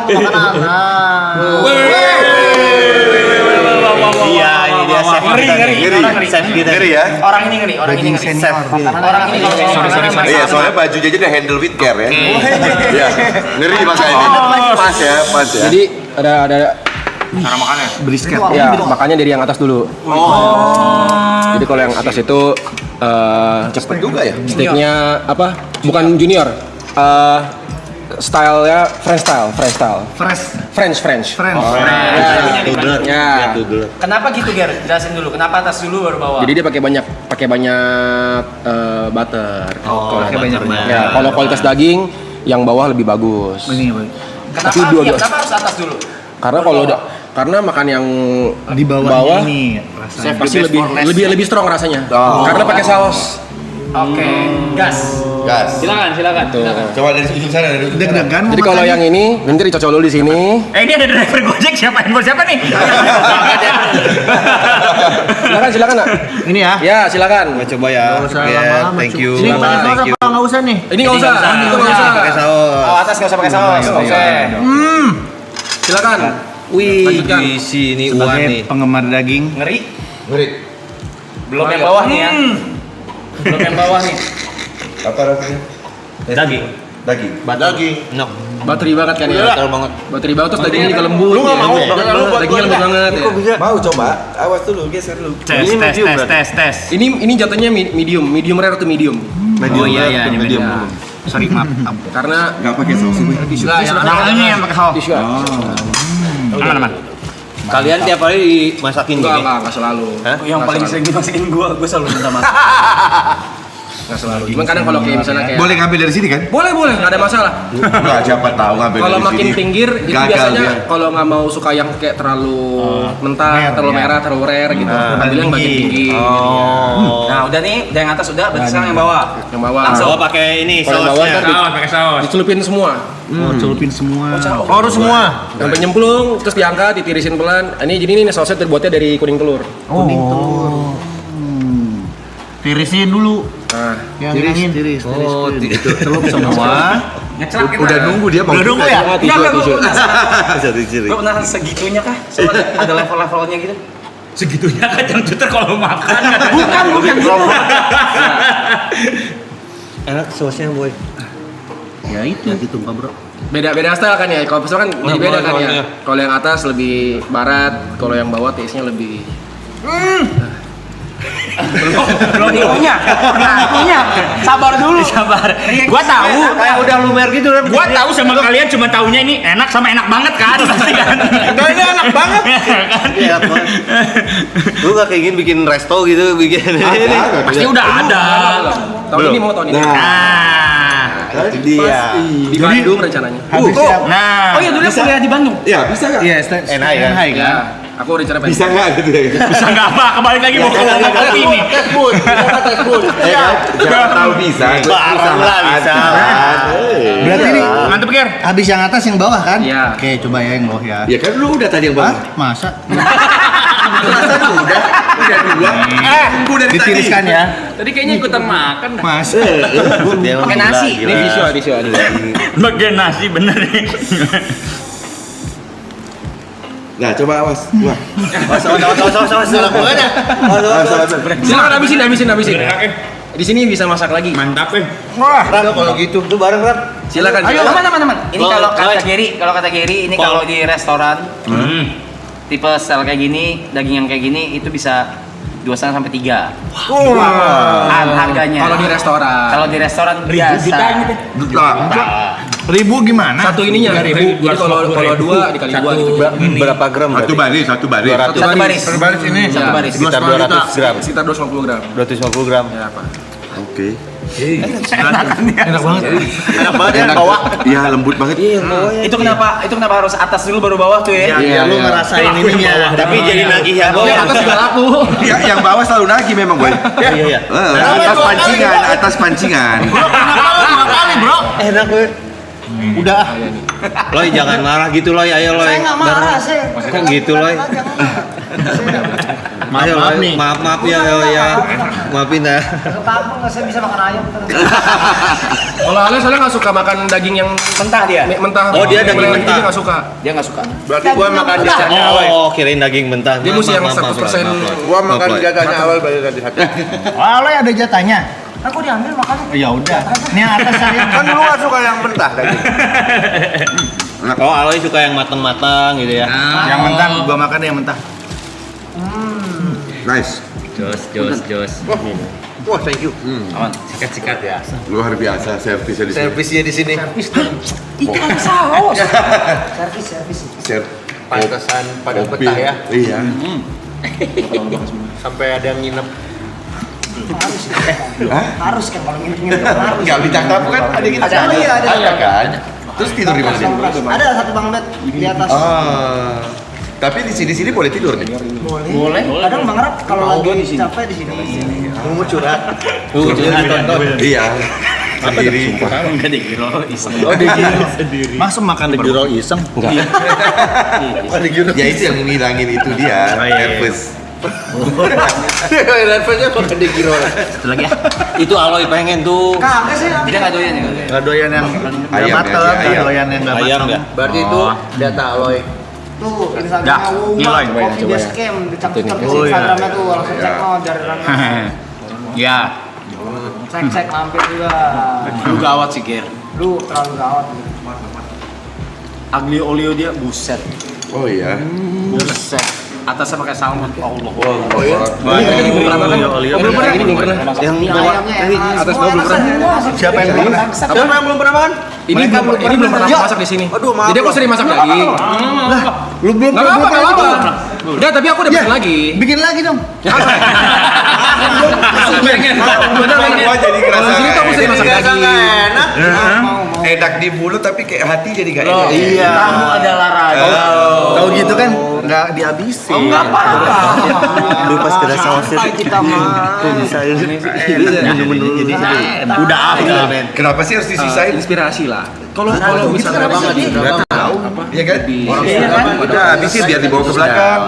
Iya, ini dia chef Ngeri, kita. ngeri. Chef kita. Ngeri ya? Orang ini ngeri. Senior. Orang ini Sorry. Iya, soalnya bajunya aja udah handle with care ya. Iya, ngeri makanya. Pas ya. Jadi ada Cara makannya. Brisket. Ya, makanya dari yang atas dulu. Jadi kalau yang atas itu Cepet juga ya. steaknya apa? Bukan junior. Stylenya French style. French. Ya. Kenapa gitu Ger? Jelasin dulu. Kenapa atas dulu baru bawah? Jadi dia pakai banyak butter. pakai banyak. Ya, kalau kualitas daging yang bawah lebih bagus. Kenapa harus atas dulu? Karena makan yang Di bawah ini saya rasanya. pasti lebih strong rasanya. Karena pakai saus. Oke, gas. Silakan. Coba dari ujung sana dari ujung sana. Deg-degan. Jadi kalau yang ini nanti dicocok dulu di sini. Ini ada driver Gojek siapa? Handphone siapa nih? Silakan nak. Ini ya. Ya silakan. Coba ya. Thank you. Ini pakai saus apa nggak usah nih? Ini nggak usah. Itu nggak usah. Pakai saus. Oh, atas nggak usah pakai saus. Oke. Silakan. Wih, Lanjutkan. di sini Wan Sebagai nih. penggemar daging. Ngeri. Ngeri. Belum yang bawah nih ya. Belum yang bawah nih. Apa rasanya? Daging. Daging. Nok. Bateri banget kan ya. Betul banget. Bateri banget terus dagingnya juga lembut. Lu nggak mau? Dagingnya lembut banget ya. Mau coba? Awas dulu, geser dulu. Tes. Ini jatuhnya medium rare atau medium. Oh iya, ini medium. Sorry, maaf. Karena Enggak pakai saus sih. Nah, ini yang pakai saus. tisu ya. Aman. Kalian tiap hari dimasakin gini? Enggak selalu. Yang paling sering dimasukin gua selalu minta maaf. Enggak selalu. Cuman kadang kalau kayak misalnya kayak Boleh ngambil dari sini kan? boleh, enggak ada masalah. Enggak, siapa tahu ngambil Kalau dari makin sini. pinggir itu Gagal biasanya dia. kalau nggak mau suka yang kayak terlalu mentah, terlalu merah, terlalu rare gitu. Ambil yang bagian tinggi. Nah, udah nih, yang atas udah, berarti sekarang yang bawah. Yang bawah. Langsung. Oh, pakai ini Kalau yang bawah sausnya. ntar Pakai saus. dicelupin semua. Celupin semua. Harus semua. Sampai nyemplung, terus diangkat, ditirisin pelan. Ini jadi ini sausnya terbuatnya dari kuning telur. Tirisin dulu. Nah, Tiris. Oh, itu. Celup semua. Ngeclak kita. Udah nunggu dia mau. Udah nunggu ya? tisu, tisu. Gue pernah segitunya kah? Soalnya ada level-levelnya gitu. Segitunya kan yang cuter kalau makan. Bukan. Enak sausnya, boy. Ya itu gitu Pak Bro. Beda style kan ya. Kalau misalkan jadi beda kan ya. makanya. Kalau yang atas lebih barat, kalau yang bawah taste-nya lebih Belum punya. Sabar dulu. Gua tahu. Kayak udah lumer gitu kan. Gua tahu sama kalian cuma taunya ini enak sama enak banget kan pasti kan. Ini enak banget. Kan? Iya, lu gak kayak gini bikin resto gitu, bikin ini. Pasti udah ada. tahun ini mau tahun ini. Nah. Itu dia. Di Bandung rencananya. Habis siap. Nah. Oh iya, dulu kuliah di Bandung. Ya, bisa enggak? Iya, NHI kan? NHI kan. Aku rencana pengen. Bisa enggak gitu ya? Bisa nggak apa? Kembali lagi mau ngomong kopi ini. Jangan tahu bisa. Barang lah bisa. Berarti ini Mantep Ger. habis yang atas yang bawah kan? Iya. Oke, coba ya yang bawah ya. Ya kan lu udah tadi yang Hah? bawah. Masa? Udah dua. Tunggu dari tadi. Ditiriskan ya. Tadi kayaknya ikutan makan dah. Mas. Pakai nasi. Ini visual. Bagian nasi bener nih. Nah, coba awas. Wah. Awas. Silakan habisin. Di sini bisa masak lagi. Mantap Ram, kalau gitu tuh bareng Ram. Silakan. Ayo, aman. Ini Lo- kalau kata Gary, ini kalau di restoran tipe style kayak gini, daging yang kayak gini itu bisa 2,5 sampai 3. Harganya. Kalau di restoran. Kalau di restoran biasa. Ribu gimana? Satu ininya 3.000. Jadi kalau dua dikali dua gitu. Berapa gram? Satu baris. Satu baris. Satu baris. Sekitar 200 gram. Sekitar 250 gram. 250 gram. Ya apa? Oke. Enak banget. Enak banget ya, bawa. Iya, lembut banget. Itu kenapa harus atas dulu baru bawah tuh ya? Iya, lu ngerasain ininya. Tapi jadi nagih ya, Yang atas juga laku. Ya, yang bawah selalu nagih memang, Boy. Iya. Atas pancingan. Enak gue. Udah. Loy jangan marah gitu Loy, ayo Loy. Saya nggak marah, saya. Kok gitu Loy? Ayo Loy, maaf ya maafin ya. Ke kampung nggak saya bisa makan ayam terus. Kalau Ale soalnya nggak suka makan daging yang Mentah dia. mentah. Oh, dia daging Dia mentah. nggak suka. Dia nggak suka. Berarti gua makan jatahnya awal. Oh, kirain daging mentah. Dia mesti yang 100%. Gua makan jatahnya awal baru tadi hati. Wah, lo ada jatahnya. Aku diambil makannya. Ya udah. Ini yang atas saya. Kan lu nggak suka yang mentah tadi. Oh, Aloy suka yang matang-matang gitu ya. Yang mentah, gua makan yang mentah. Nice. Jos. Wah, thank you. Aman, sikat-sikat ya. Luar biasa servisnya di sini. Servisnya di sini. Ikan saus. Servis. Pantesan pada Kopi. betah ya. Iya. Sampai ada yang nginep. Harus kan kalau nginep harus. Enggak di Caktapu kan ada kita. Ada kan? Terus tidur di mana sih? Ada satu bang bed di atas. Tapi di sini boleh tidur nih. Boleh. Kadang Bang Rap kalau lagi capek di sini. Mau curhat. Iya. Sendiri. Enggak dikira iseng. Oh, sendiri. Masa makan di roll iseng? Enggak. Ya itu yang ngilangin itu dia. Nervous. Nervusnya makan di giro. Satu lagi ya. Itu Aloy pengen tuh. Kagak sih. Kita nggak doyan ya. Nggak doyan yang nggak mateng, nggak doyan yang nggak Ayam mateng. ya? Berarti itu data Aloy. Tuh, Dah, Instagramnya ngiloin. Kopi Base Camp, dicangkut ke Oh, iya. Instagramnya tuh, langsung cek dari ranah. Ya. Cek mampir juga. Lu gawat sih, Ger. Lu terlalu gawat. Aglio olio dia buset. Oh iya. Buset. Atasnya pakai salmon. Allah. Oh iya. Ini kan belum pernah makan. Belum pernah. Ini belum pernah. Yang ayamnya atas bawah belum pernah. Siapa yang belum pernah? Siapa yang belum pernah makan? Ini belum pernah masak di sini. Aduh, maaf. Jadi aku sering masak daging. Lu belum Enggak apa-apa. Udah, tapi aku udah bikin lagi. Bikin lagi dong. Pengen. Gua jadi ngerasa Di sini tuh aku sering masak daging. Enak. Enak di mulut tapi kayak hati jadi gak enak. Iya. Kamu adalah raja. Tahu gitu kan nggak dihabisin. Enggak apa-apa. Lu pas kena sausnya kita mah. bisa Jadi Udah ah. Kenapa sih harus disisain? Inspirasi lah. Kalau misalnya Nggak tahu. Iya kan? Udah habisin biar dibawa ke belakang.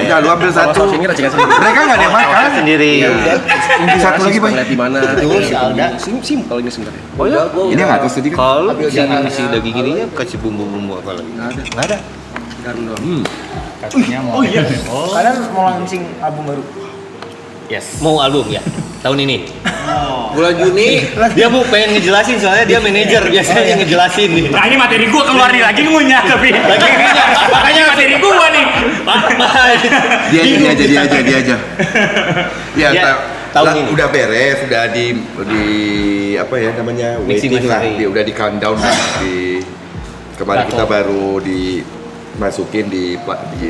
Udah lu ambil satu. ini racikan sendiri. Mereka nggak ada yang makan. sendiri. Satu lagi Pak. Lihat di mana. Simpel ini sebenarnya. Oh iya? Ini yang atas tadi kan? Kalau si daging ininya kasih bumbu-bumbu apa lagi? Nggak ada. Oh iya. Kalian mau launching album baru? Yes. Mau album ya? Tahun ini. Bulan Juni. Dia mau pengen ngejelasin soalnya dia manajer biasanya yang ngejelasin nih. Nah ini materi gua keluar nih lagi ngunyah tapi makanya materi gua nih. Dia aja. Ya, Ya, tahun ini. udah beres, udah di apa ya namanya Mixing waiting lah, mastery. udah di countdown lah. Kemarin kita baru dimasukin di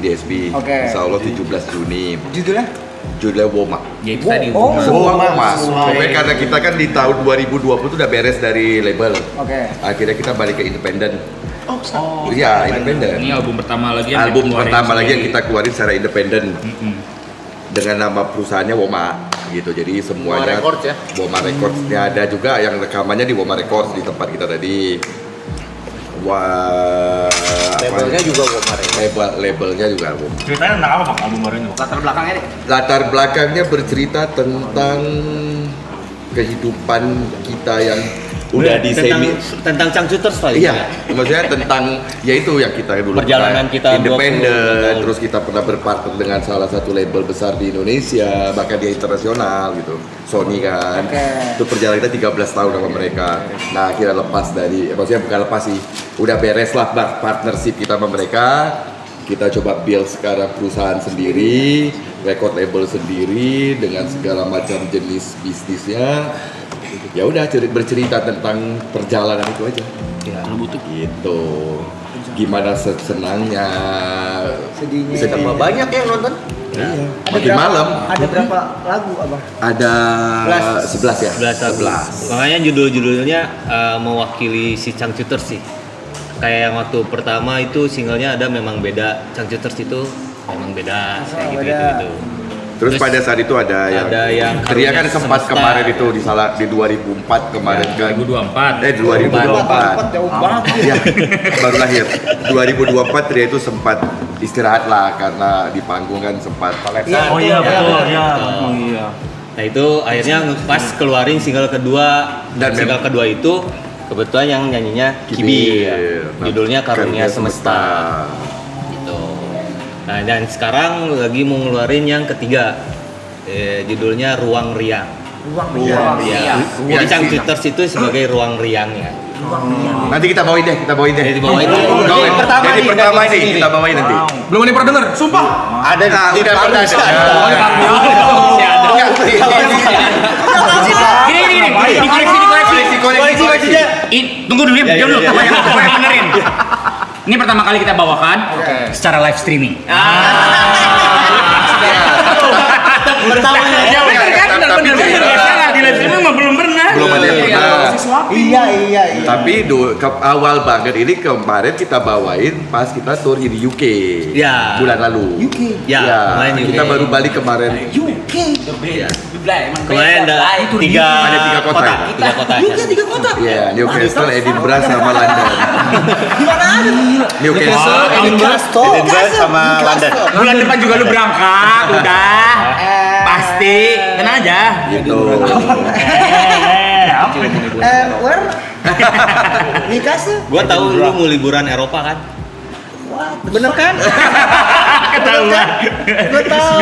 DSP. Oke. Insya Allah 17 Juni. Judulnya Woma. Ya itu tadi. Woma. Pokoknya karena kita kan di tahun 2020 tuh udah beres dari label. Oke. Akhirnya kita balik ke independen. Iya, independen. Ini album pertama lagi yang Album dikeluarin pertama lagi yang sendiri. kita keluarin secara independen dengan nama perusahaannya Woma gitu. Jadi semuanya Woma Records ya? Woma Records. Ya, ada juga yang rekamannya di Woma Records di tempat kita tadi. Labelnya juga Woma Records. Labelnya juga Woma. Ceritanya tentang apa Bang album baru ini? Bang? Latar belakangnya deh. Latar belakangnya bercerita tentang kehidupan kita yang udah di semi tentang Changcuters paling. iya, maksudnya tentang yaitu yang kita dulu Perjalanan pernah kita 20 independen, tahun. terus kita pernah berpartner dengan salah satu label besar di Indonesia, bahkan dia internasional gitu, Sony kan. Itu perjalanan kita 13 tahun sama mereka. Nah akhirnya lepas dari, maksudnya bukan lepas sih, udah beres lah partnership kita sama mereka. Kita coba build sekarang perusahaan sendiri, record label sendiri dengan segala macam jenis bisnisnya. Ya udah bercerita tentang perjalanan itu aja. Kalau butuh Gitu. Gimana senangnya, Sedihnya. Tambah banyak yang nonton. Iya. Makin malam Ada berapa lagu, Abang? ada 11 ya. 11. Makanya judul-judulnya mewakili si Changcuters sih. Kayak yang waktu pertama itu singlenya ada memang beda. Changcuters itu memang beda kayak gitu. Terus pada saat itu ada yang Tria kan sempat Semesta. kemarin itu di 2004 kemarin kan. 2024. 2024. Jauh banget. Ya, baru lahir. 2024 Tria itu sempat istirahat lah karena di panggung kan sempat Oh iya betul ya. Oh iya. Nah itu akhirnya pas keluarin single kedua dan Dan single kedua itu kebetulan yang nyanyinya Kibir. Nah, Judulnya Karunia Semesta. Gitu. Nah dan sekarang lagi mau ngeluarin yang ketiga. Judulnya Ruang Riang. Ruang Riang. Jadi Changcuters itu sebagai ruang riang ya. Nanti kita bawain deh. Dibawain. Pertama ini kita bawain nanti. Belum ada yang pernah denger, sumpah. Ada udah pernah Gini. Tunggu dulu ya, dulu. Gue benerin. Ini pertama kali kita bawakan secara live streaming. Di live streaming mah belum pernah. Belum ada yang pernah. Iya. Tapi awal banget ini kemarin kita bawain pas kita tour di UK. Ya. Bulan lalu. UK. Ya, main UK. Kita baru balik kemarin. UK. Kemarin ada tiga kota. Tiga kota. UK 3 kota. Iya, Newcastle, Edinburgh sama London. Gimana ada? Newcastle, Edinburgh sama London. Bulan depan juga lu berangkat, udah. Pasti, tenang aja. Gitu. Where? Newcastle? Gua tahu lu mau liburan Eropa kan? Bener kan? Ketahuan. Gue tahu.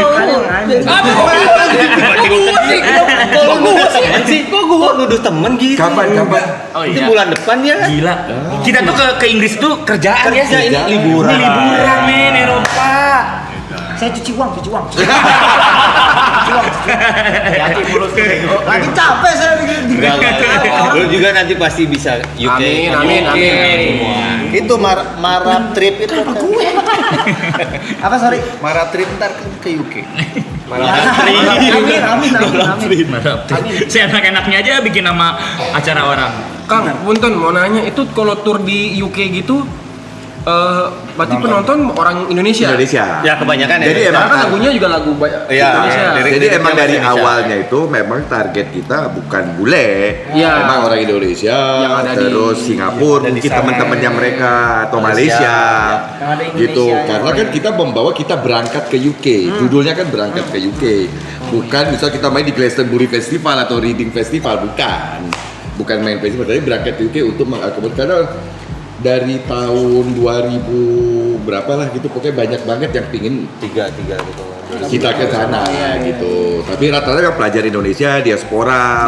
Kok gua nuduh temen gitu? Kapan? Oh Itu iya. bulan depan ya kan? Gila. Kita tuh ke Inggris tuh kerjaan ya. Kerja ini liburan. Ini liburan men Eropa. Saya cuci uang. Lagi capek saya bikin. Lu juga nanti pasti bisa UK. Amin. Itu Marab trip itu. Apa sorry? Marab trip ntar ke UK. Amin. Seenak-enaknya aja bikin nama acara orang. Kang, punten mau nanya itu kalau tour di UK gitu berarti penonton orang Indonesia. Ya kebanyakan Jadi ya. emang Karena lagunya juga lagu Indonesia. Jadi emang dari awalnya itu memang target kita bukan bule, Iya. memang orang Indonesia, Yang ada terus Singapura, mungkin teman-temannya mereka atau Malaysia, Yang ada Indonesia, gitu. yang Karena kan kita membawa kita berangkat ke UK, judulnya kan berangkat ke UK, bukan misal kita main di Glastonbury Festival atau Reading Festival, bukan main festival, tapi berangkat ke UK untuk mengakomodir karena dari tahun 2000 berapa lah gitu pokoknya banyak banget yang pingin Tiga gitu. kita ke sana gitu. Tapi rata-rata kan pelajar Indonesia diaspora.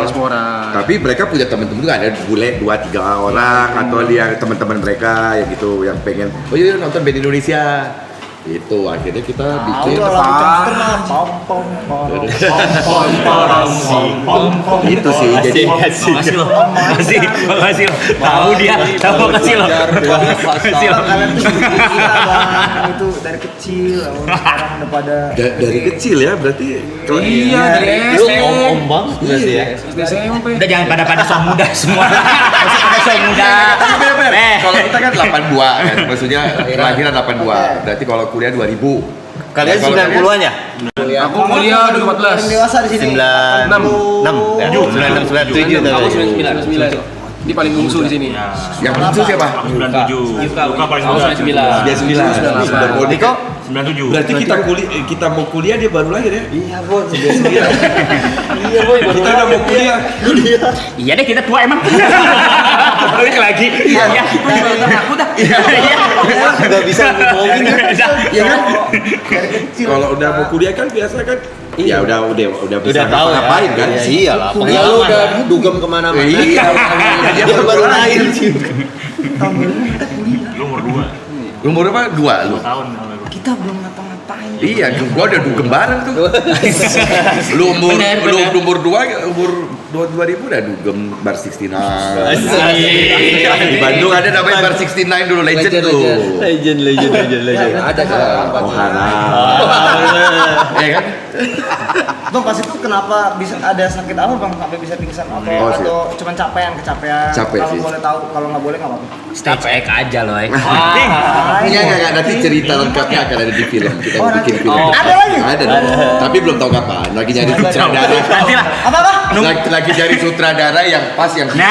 Tapi mereka punya teman-teman juga ada bule 2-3 orang atau dia teman-teman mereka yang gitu yang pengen yuk nonton band Indonesia. Itu akhirnya kita bikin itu sih jadi Makasih loh. Tahu dia. Makasih loh. Kalian tuh itu dari kecil, sekarang udah pada dari kecil ya berarti kalau Iya, dari Lu SD. om banget berarti ya. SD SMP. Udah jangan pada so muda semua. Masih pada so muda. kalau kita kan 82 kan maksudnya kelahiran 82 berarti kalau kuliah 2000. Kalian 90-an ya? Aku kuliah 2014. dewasa di sini. 96 ya? 97 Aku 99. Ini paling bungsu di sini. Yang bungsu siapa? 97. Luka paling muda. 99. Niko 97. berarti kita mau kuliah dia baru lahir ya? Iya, Bos. Kita udah mau kuliah. Iya deh kita tua emang. Balik lagi. Iya. Aku dah. Iya. Nggak bisa ngomongin ya. Iya kan? Kalau udah mau kuliah kan biasa kan ya udah bisa tahu ya. ngapain kan? Iya lah. Ya lu udah dugem kemana-mana. Iya. Dia baru lahir sih. Lu umur 2. Umur berapa? 2 lu. Tahun. Kita belum ngapa-ngapain. Iya, gua udah dugem bareng tuh. Lu umur 2000 udah dugem bar 69. Di Bandung ada namanya bar 69 dulu legend tuh. Legend. Ada kan. Ohana. Ya kan? Bang, pas itu kenapa bisa ada sakit apa bang sampai bisa pingsan atau cuman kecapean? Capek Kalau sih. boleh tahu, kalau nggak boleh nggak apa-apa. Stage egg aja loh. Enggak, nanti cerita lengkapnya akan ada di film. Kita Oh, bikin nanti. film. Ada lagi? Ada dong. Tapi belum tahu kapan. Lagi nyari sutradara. Nanti lah. Apa? Lagi cari sutradara yang pas yang Gini.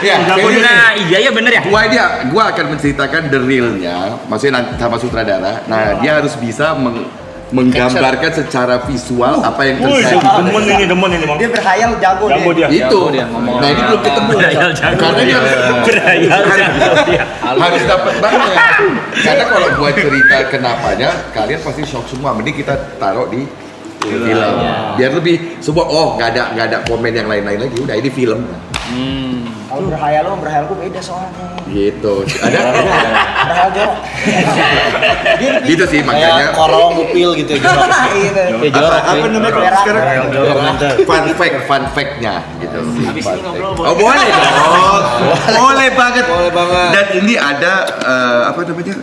Ya, Nah, iya bener ya. Gua akan menceritakan the real-nya, maksudnya nanti sama sutradara. Nah, dia harus bisa menggambarkan secara visual apa yang terjadi. Demen ini, Bang. Dia berhayal jago dia. Itu. Nah, ini belum ketemu. Karena dia harus dapat banget. Karena kalau gua cerita kenapanya, kalian pasti shock semua. Mending kita taruh di Film. Biar lebih sebuah nggak ada komen yang lain-lain lagi. Udah ini film. Kalau berhayalku beda soalnya. Gitu. Ada? Berhayal jorok. Gitu sih makanya. Korong, upil gitu ya. Apa namanya sekarang? Fun fact-nya gitu. Habis ini ngobrol Oh boleh dong. Boleh banget. Dan ini ada apa namanya?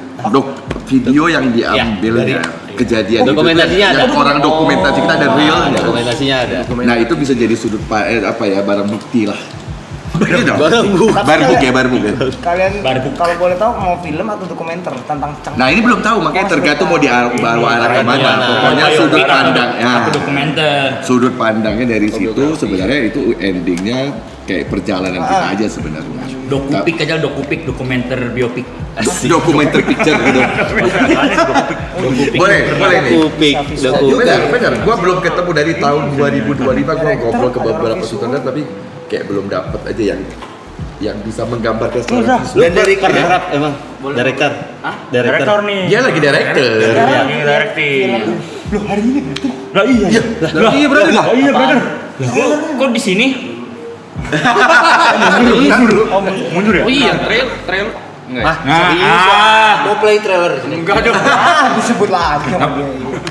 Video yang diambil ya, kejadian dokumentasinya itu, ada. yang orang dokumentasi kita ada realnya. Dokumentasinya ada. Nah itu bisa jadi sudut barang bukti lah. Barang bukti ya. Kalian kalau boleh tahu mau film atau dokumenter tentang Nah ini belum tahu makanya tergantung mau dibawa arah kemana. Pokoknya sudut pandang ya. Dokumenter. Sudut pandangnya dari situ sebenarnya itu endingnya kayak perjalanan kita aja sebenarnya. Dokumenter biopik. Dokumenter picture gitu. boleh nih. Benar. Gua belum ketemu dari tahun 2025 gua ngobrol ke beberapa sutradara tapi kayak belum dapat aja yang bisa menggambarkan secara visual. Dan director emang. Director. Direktor nih. Dia lagi director. Lagi directing. Loh hari ini berarti? Lah iya. Iya brother. Kok di sini? Mundur ya? Oh iya, trail. Enggak. Mau play trailer sini. Enggak dong. Disebut lagi.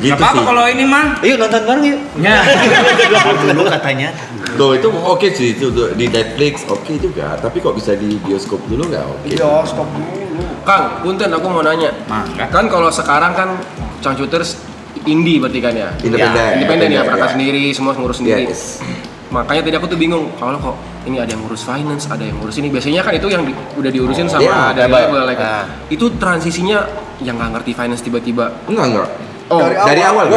Gitu Apa sih. kalau ini mah? Yuk nonton bareng yuk. Ya. Dulu katanya. Tuh itu oke sih itu di Netflix oke juga, tapi kok bisa di bioskop dulu nggak oke? Iya, stop dulu. Kang, punten aku mau nanya. Kan kalau sekarang kan Changcuters indie berarti kan ya? Independen ya, perangkat sendiri, semua ngurus sendiri. Yes. Makanya tadi aku tuh bingung, kalau kok ini ada yang ngurus finance, ada yang ngurus ini. Biasanya kan itu yang udah diurusin sama Iya, ada label like. Itu transisinya yang nggak ngerti finance tiba-tiba. Enggak. Oh, Dari awal.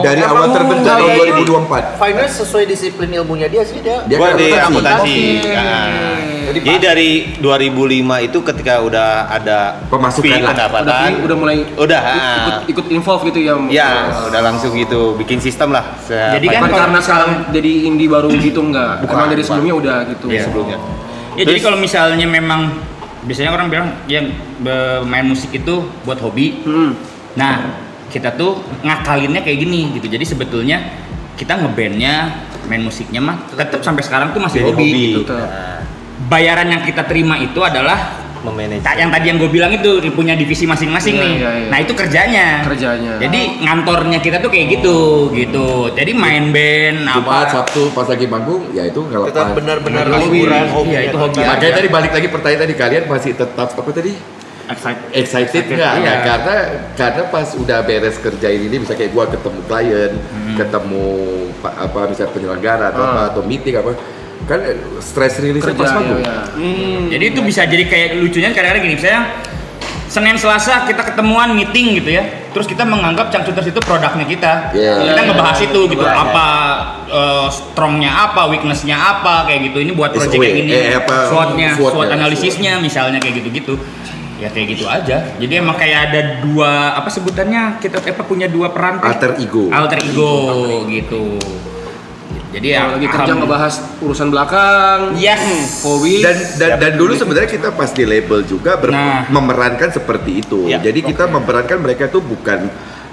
Dari awal terbentuk tahun 2024. Finance sesuai disiplin ilmunya dia sih dia. Dia Gua kan di akuntansi. akuntansi. Jadi dari 2005 itu ketika udah ada Pemasukan fee lah. pendapatan, udah mulai ikut involve gitu ya. ya udah langsung gitu bikin sistem lah. Jadi kan Bukan karena sekarang jadi indie baru gitu enggak. Emang dari sebelumnya udah gitu. Iya, sebelumnya. Ya jadi kalau misalnya memang biasanya orang bilang yang main musik itu buat hobi. Nah, kita tuh ngakalinnya kayak gini gitu. Jadi sebetulnya kita ngebandnya, main musiknya mah tetap sampai sekarang tuh masih hobi gitu. Bayaran yang kita terima itu adalah memanage. Yang tadi yang gue bilang itu punya divisi masing-masing nih. Iya. Nah itu kerjanya. Jadi ngantornya kita tuh kayak gitu. Jadi main band Jumat, apa. Sabtu pas lagi manggung, ya itu nggak Tetap lepas. benar-benar Hobi. liburan Iya itu hobi. Makanya tadi balik lagi pertanyaan tadi kalian masih tetap apa tadi? Excited nggak? Iya. Nah, karena pas udah beres kerjain ini bisa kayak gua ketemu klien, ketemu misalnya penyelenggara atau meeting apa, kan stress release pas manggung. Jadi itu bisa jadi kayak lucunya kadang-kadang gini, misalnya Senin Selasa kita ketemuan meeting gitu ya, terus kita menganggap Changcuters itu produknya kita, kita ngebahas itu gitu, apa strongnya apa, weaknessnya apa kayak gitu, ini buat project yang ini, SWOT analisisnya misalnya kayak gitu-gitu. Ya kayak gitu aja. Jadi emang kayak ada dua apa sebutannya, kita punya dua peran alter ego gitu. Jadi ya lagi kerja ngebahas urusan belakang, hobi. Dan dulu sebenarnya kita pas di label juga memerankan seperti itu. Jadi kita memerankan mereka itu bukan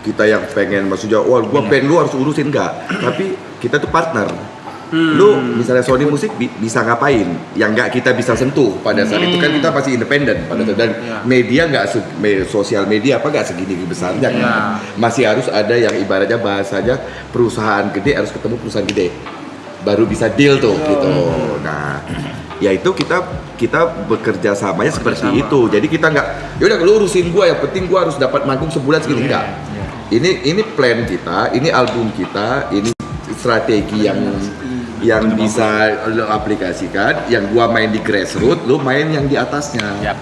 kita yang pengen maksudnya, wah gua pengen lu harus urusin enggak, tapi kita tuh partner. Lu misalnya Sony Musik bisa ngapain yang nggak kita bisa sentuh pada saat itu kan kita masih independen pada saat dan media nggak sosial media apa nggak segini besarnya kan masih harus ada yang ibaratnya bahasanya perusahaan gede harus ketemu perusahaan gede baru bisa deal tuh gitu. Nah ya itu kita bekerja samanya seperti itu. Jadi kita nggak yaudah lu urusin gua, yang penting gua harus dapat manggung sebulan segini enggak. Ini plan kita, ini album kita, ini strategi yang bisa lo aplikasikan, yang gua main di grassroots, lo main yang di atasnya.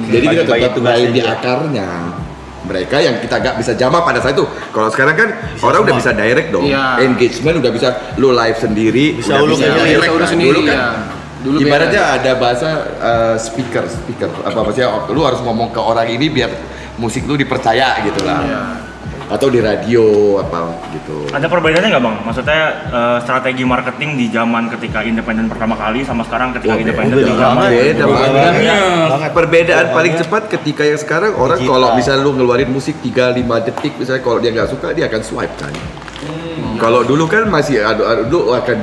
Jadi kita tetap main di akarnya. Mereka yang kita gak bisa jamah pada saat itu. Kalau sekarang kan orang udah bisa direct dong, engagement udah bisa lo live sendiri, bisa udah bisa direct kan. sendiri, Dulu kan ibaratnya ada bahasa speaker apa maksudnya, lo harus ngomong ke orang ini biar musik lo dipercaya gitu lah. Atau di radio apa gitu. Ada perbedaannya nggak bang? Maksudnya strategi marketing di zaman ketika independen pertama kali sama sekarang ketika independen di zaman beda banget. Perbedaan paling cepat ketika yang sekarang orang kalau misalnya lu ngeluarin musik 3-5 detik misalnya kalau dia nggak suka dia akan swipe kan. Kalau dulu kan masih dulu akan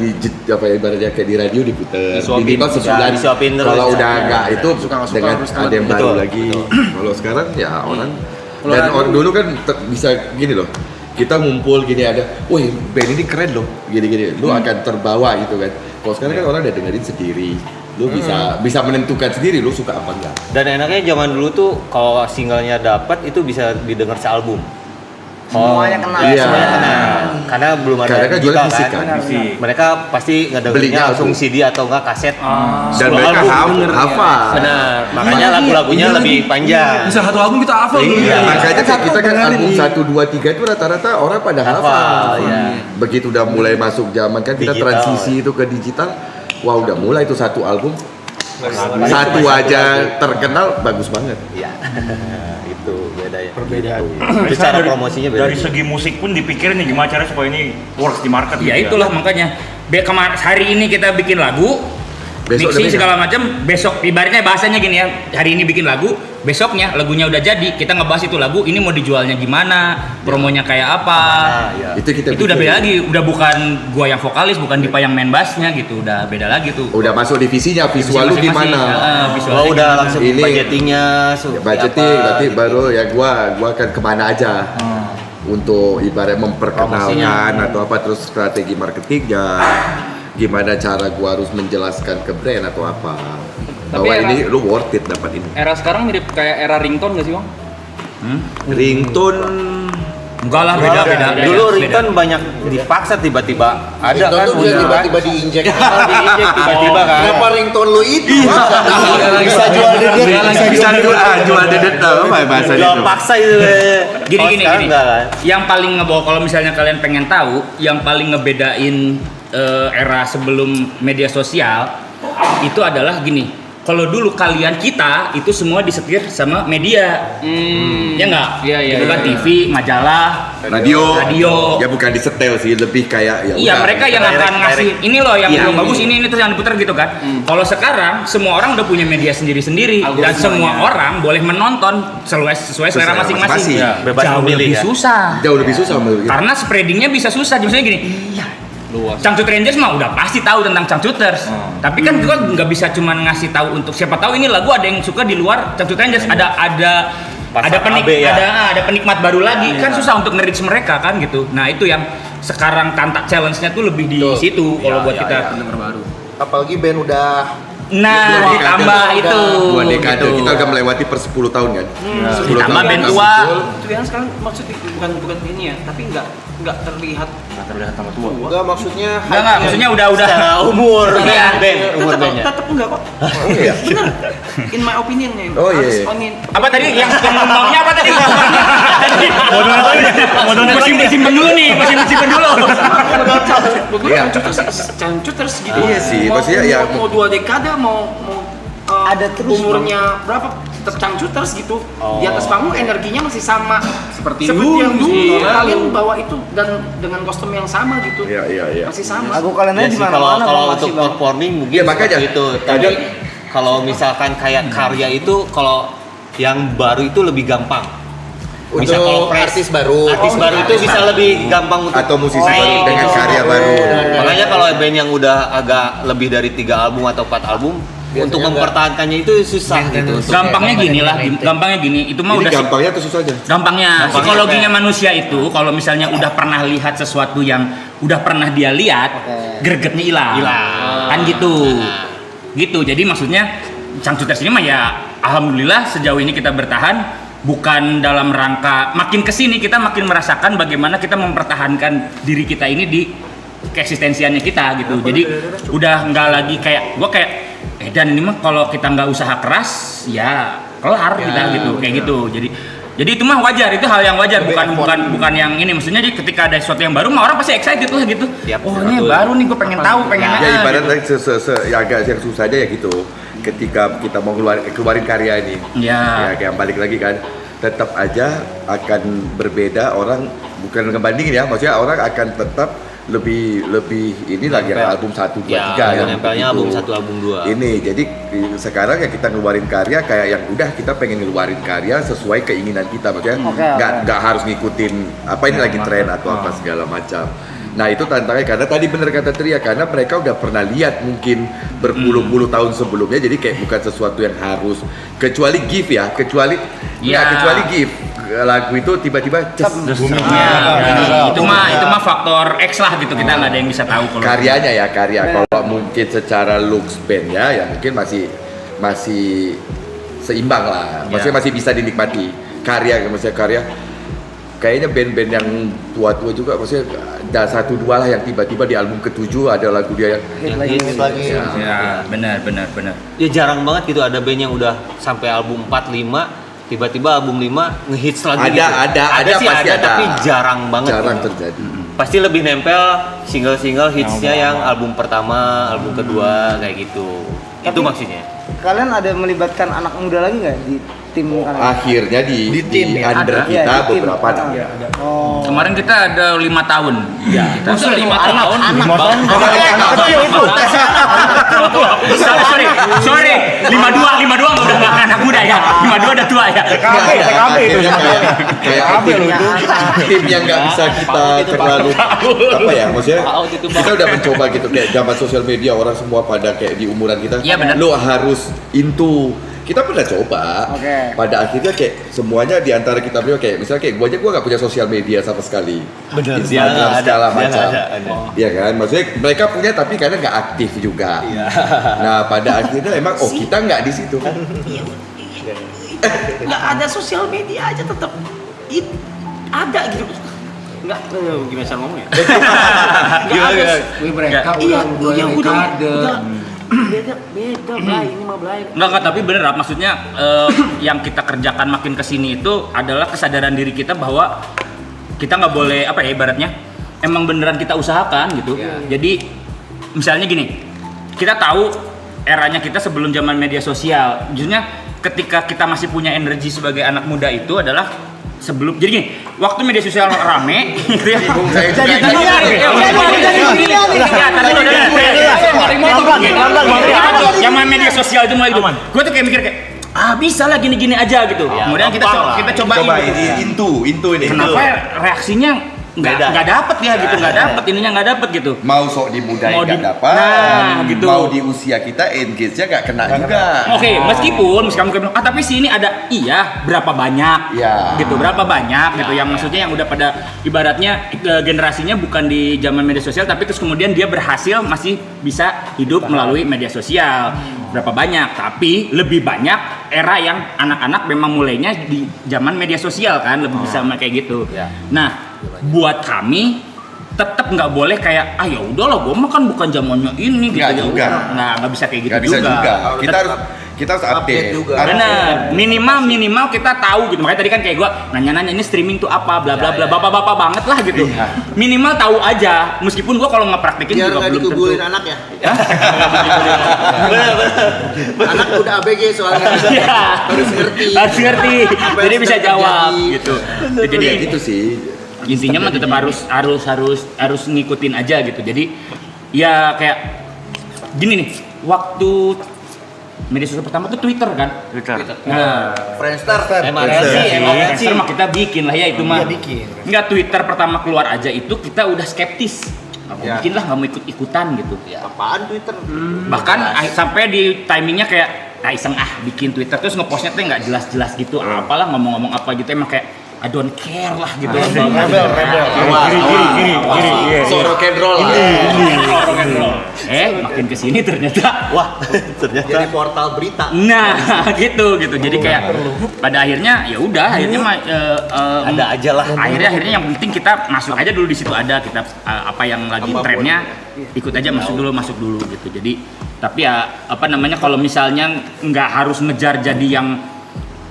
ibaratnya kayak di radio diputer minimal sebulan. Kalau udah enggak itu dengan ada yang baru lagi. Kalau sekarang ya orang dan orang dulu kan bisa gini loh. Kita ngumpul gini ada, wih band ini keren loh, gini-gini. Lu akan terbawa gitu kan. Kalau sekarang kan orang udah dengerin sendiri. Lu bisa menentukan sendiri lu suka apa enggak. Dan enaknya zaman dulu tuh kalau singlenya dapat itu bisa didengar sealbum. Semuanya kena. Iya. Semuanya kena. Karena belum ada Karena kan jual digital fisik kan. kan. Mereka pasti ngedengerinnya langsung album. CD atau enggak kaset. Dan mereka hafal. Benar. Makanya lagu-lagunya lebih panjang. Bisa satu album kita hafal. Iya, makanya kita kan album 1, 2, 3 itu rata-rata orang pada hafal. Iya. Begitu udah mulai masuk zaman kan kita Digital, transisi itu ke digital. Wah udah mulai itu satu album. Satu aja terkenal bagus banget. Iya. Itu beda ya. Perbedaan. Cara promosinya beda. Dari segi musik pun dipikirin nih gimana caranya supaya ini works di market. Ya gitu itulah makanya. Hari ini kita bikin lagu, Besok mixing udah segala macam, besok ibaratnya bahasanya gini ya, hari ini bikin lagu, besoknya lagunya udah jadi, kita ngebahas itu lagu, ini mau dijualnya gimana, promonya kayak apa. Ya. Itu kita Itu udah beda lagi, udah bukan gua yang vokalis, bukan Dipa yang main bassnya gitu, udah beda lagi tuh. Udah masuk divisinya visual lu Masing-masing. gimana? Visualnya Oh udah gimana. langsung Ini- budgetingnya Budgeting berarti baru ya gua akan kemana aja. Untuk ibarat memperkenalkan atau apa terus strategi marketingnya. Gimana cara gua harus menjelaskan ke brand atau apa bahwa ini lu worth it dapat ini. Era sekarang mirip kayak era ringtone gak sih bang? Ringtone Enggak lah, beda. Dulu ringtone banyak dipaksa tiba-tiba ada Ringtone kan tuh bisa muncul kan. tiba-tiba diinjek. Diinjek tiba-tiba kan. Kenapa ringtone lu itu? Bisa jual dedet. bisa jual dedet apa bahasa Jual itu. paksa itu. Gini. Enggak kan. Yang paling ngebawa kalau misalnya kalian pengen tahu, yang paling ngebedain era sebelum media sosial itu adalah gini. Kalau dulu kita itu semua disetir sama media, ya nggak? Iya. Itu kan TV, majalah, Radio. radio. Ya bukan disetel sih, lebih kayak ya Iya, udah. mereka yang akan ngasih ini loh yang belum bagus ini terus yang diputar gitu kan. Kalau sekarang semua orang udah punya media sendiri-sendiri dan semua orang boleh menonton sesuai selera masing-masing. Iya. Bebas Jauh memilih lebih ya. susah. Jauh lebih susah menurut kita. Karena spreadingnya bisa susah. Misalnya gini, Cangcut Rangers mah udah pasti tahu tentang Cangcuters. Tapi kan juga nggak bisa cuma ngasih tahu untuk siapa tahu ini lagu ada yang suka di luar Cangcut Rangers. Ada penikmat baru lagi kan susah untuk nge-reach mereka kan gitu. Nah itu yang sekarang challenge-nya tuh lebih di situ kalau buat kita. Apalagi band udah Nah ditambah itu. 2 dekade gitu. kita udah melewati per 10 tahun kan. 10 Ditambah band kita tua. muncul. Itu yang sekarang maksudnya bukan ini ya, tapi nggak terlihat tambah tua. enggak maksudnya Enggak, maksudnya udah Secara umur Iya. band umur bandnya. Tetap enggak kok. iya. Bener. In my opinion nih. Oh, iya, iya. apa tadi yang maunya apa tadi? Mau simpen dulu nih, simpen dulu. Gue Iya. Cangcuters gitu. Iya sih, maksudnya ya- mau 2 dekade mau Ada terus, umurnya berapa tetap Cangcuters gitu. Di atas panggung energinya masih sama Seperti yang dulu. dulu. Kalian bawa itu dan dengan kostum yang sama gitu. Iya. Masih sama. Lagu kalian Ya aja di sih, mana-mana kalau Bang, untuk masih, Bang. performing mungkin Iya, makanya. seperti itu. Tapi kalau misalkan kayak karya itu kalau yang baru itu lebih gampang. Bisa kalau untuk press, artis baru. artis baru itu bisa lebih gampang untuk Atau musisi baru naik dengan gitu. karya baru. Makanya kalau band yang udah agak lebih dari 3 album atau 4 album untuk mempertahankannya itu susah gitu. Gampangnya gini, itu mah Ini udah gampangnya atau susahnya? gampangnya psikologinya manusia itu kalau misalnya udah pernah lihat sesuatu yang udah pernah dia lihat, gregetnya hilang. Kan gitu. Jadi maksudnya Cangcuters ini mah ya alhamdulillah sejauh ini kita bertahan. Bukan dalam rangka makin kesini kita makin merasakan bagaimana kita mempertahankan diri kita ini di keeksistensiannya kita gitu. Jadi udah nggak lagi kayak gua kayak dan ini mah kalau kita nggak usaha keras ya kelar kita gitu kayak gitu. Jadi itu mah wajar, itu hal yang wajar, bukan yang ini. Maksudnya jadi ketika ada sesuatu yang baru mah orang pasti excited lah gitu. Oh ini baru nih, gue pengen tahu, pengen Ya ibaratnya ya agak yang susah aja ya gitu. Ketika kita mau keluarin karya ini, ya kayak balik lagi kan, tetap aja akan berbeda. Orang bukan ngebandingin ya, maksudnya orang akan tetap lebih ini lagi yang album 1, 2, 3 yang nempelnya begitu. album 1, album 2. Ini jadi sekarang ya kita ngeluarin karya kayak yang udah kita pengen ngeluarin karya sesuai keinginan kita, maksudnya nggak harus ngikutin apa ini lagi tren atau apa segala macam. Nah itu tantangannya karena tadi bener kata Tria, karena mereka udah pernah lihat mungkin berpuluh-puluh tahun sebelumnya, jadi kayak bukan sesuatu yang harus, kecuali GIF ya, kecuali GIF lagu itu tiba-tiba itu mah faktor X lah gitu, kita nggak ada yang bisa tahu kalau karyanya ya kalau mungkin secara looks band ya mungkin masih seimbang lah, maksudnya masih bisa dinikmati karya kayaknya band-band yang tua-tua juga, maksudnya ada 1-2 lah yang tiba-tiba di album ke-7 ada lagu dia yang hit lagi. Ya, benar. Ya jarang banget gitu ada band yang udah sampai album 4-5 tiba-tiba album 5 ngehits lagi. Ada sih pasti ada, tapi jarang banget. Jarang terjadi. Pasti lebih nempel single-single hitsnya yang album pertama, album kedua kayak gitu. Itu maksudnya. Kalian ada melibatkan anak muda lagi nggak di tim kalian? Akhirnya di tim under kita beberapa ada. Oh. kemarin kita ada 5 tahun. Ya. Masa 5 tahun? Sorry. 52 udah nggak anak muda ya. 52 udah tua ya. TKB itu. Kayak tim yang nggak bisa kita terlalu apa ya, maksudnya kita udah mencoba gitu kayak zaman sosial media orang semua pada kayak di umuran kita. Iya, benar. Lo harus into. Kita pernah coba, pada akhirnya kayak semuanya di antara kita berdua kayak misalnya kayak gue nggak punya sosial media sama sekali, Instagram segala macam, ya kan, maksudnya mereka punya tapi karena nggak aktif juga. Nah pada akhirnya emang kita nggak di situ kan, Nggak ada sosial media aja tetap ada gitu. Nggak, gimana cara ngomongnya? Mereka udah beda Blay, ini mah Blay. Enggak, tapi bener Rap, maksudnya yang kita kerjakan makin kesini itu adalah kesadaran diri kita bahwa kita nggak boleh apa ya ibaratnya emang beneran kita usahakan gitu. Jadi misalnya gini, kita tahu eranya kita sebelum zaman media sosial, justru ketika kita masih punya energi sebagai anak muda itu adalah sebelum, jadi gini, waktu media sosial rame gitu ya. Zaman media sosial itu mulai gitu. Gue tuh kayak mikir kayak bisa lah gini-gini aja gitu. Kemudian kita coba into ini. Kenapa reaksinya nggak dapet ya gitu, nggak dapet gitu. Mau sok dimudahin nggak dapat, gitu. Mau di usia kita engage-nya nggak kena juga. Oke, meskipun kamu bilang tapi sih ini ada berapa banyak gitu, berapa banyak gitu yang maksudnya yang udah pada ibaratnya generasinya bukan di zaman media sosial tapi terus kemudian dia berhasil masih bisa hidup melalui media sosial. Berapa banyak, tapi lebih banyak era yang anak-anak memang mulainya di zaman media sosial kan, lebih bisa kayak gitu. Nah, buat kami tetap nggak boleh kayak ya udahlah gue mah kan bukan zamannya ini gitu juga. Nggak bisa kayak gitu Nggak bisa juga. Kita harus update juga. Benar, minimal kita tahu gitu. Makanya tadi kan kayak gue nanya ini streaming tuh apa, bla bla bla, bapak-bapak banget lah gitu. Minimal tahu aja, meskipun gue kalau nggak praktekin biar juga belum tentu. dikubulin anak ya. Anak udah ABG soalnya. Harus ngerti. Jadi bisa jawab gitu. Jadi gitu sih. Intinya mah tetap harus ngikutin aja gitu. Jadi ya kayak gini nih, waktu media sosial pertama tuh Twitter kan? Nah, Friendster. Friendster mah kita bikin lah ya itu mah. Enggak, Twitter pertama keluar aja itu kita udah skeptis. Bikin lah, nggak mau ikut-ikutan gitu. Apaan Twitter? Bahkan sampai di timingnya kayak iseng bikin Twitter terus ngepostnya tuh nggak jelas-jelas gitu. Apalah ngomong-ngomong apa gitu emang kayak I don't care lah gitu. Rebel. Rock and roll. Makin kesini ternyata jadi portal berita. Nah, gitu. Jadi kayak pada akhirnya ya udah, akhirnya mah ada aja lah. Akhirnya yang penting kita masuk aja dulu di situ, ada kita apa yang lagi trennya ikut aja, masuk dulu gitu. Jadi tapi ya kalau misalnya nggak harus ngejar jadi yang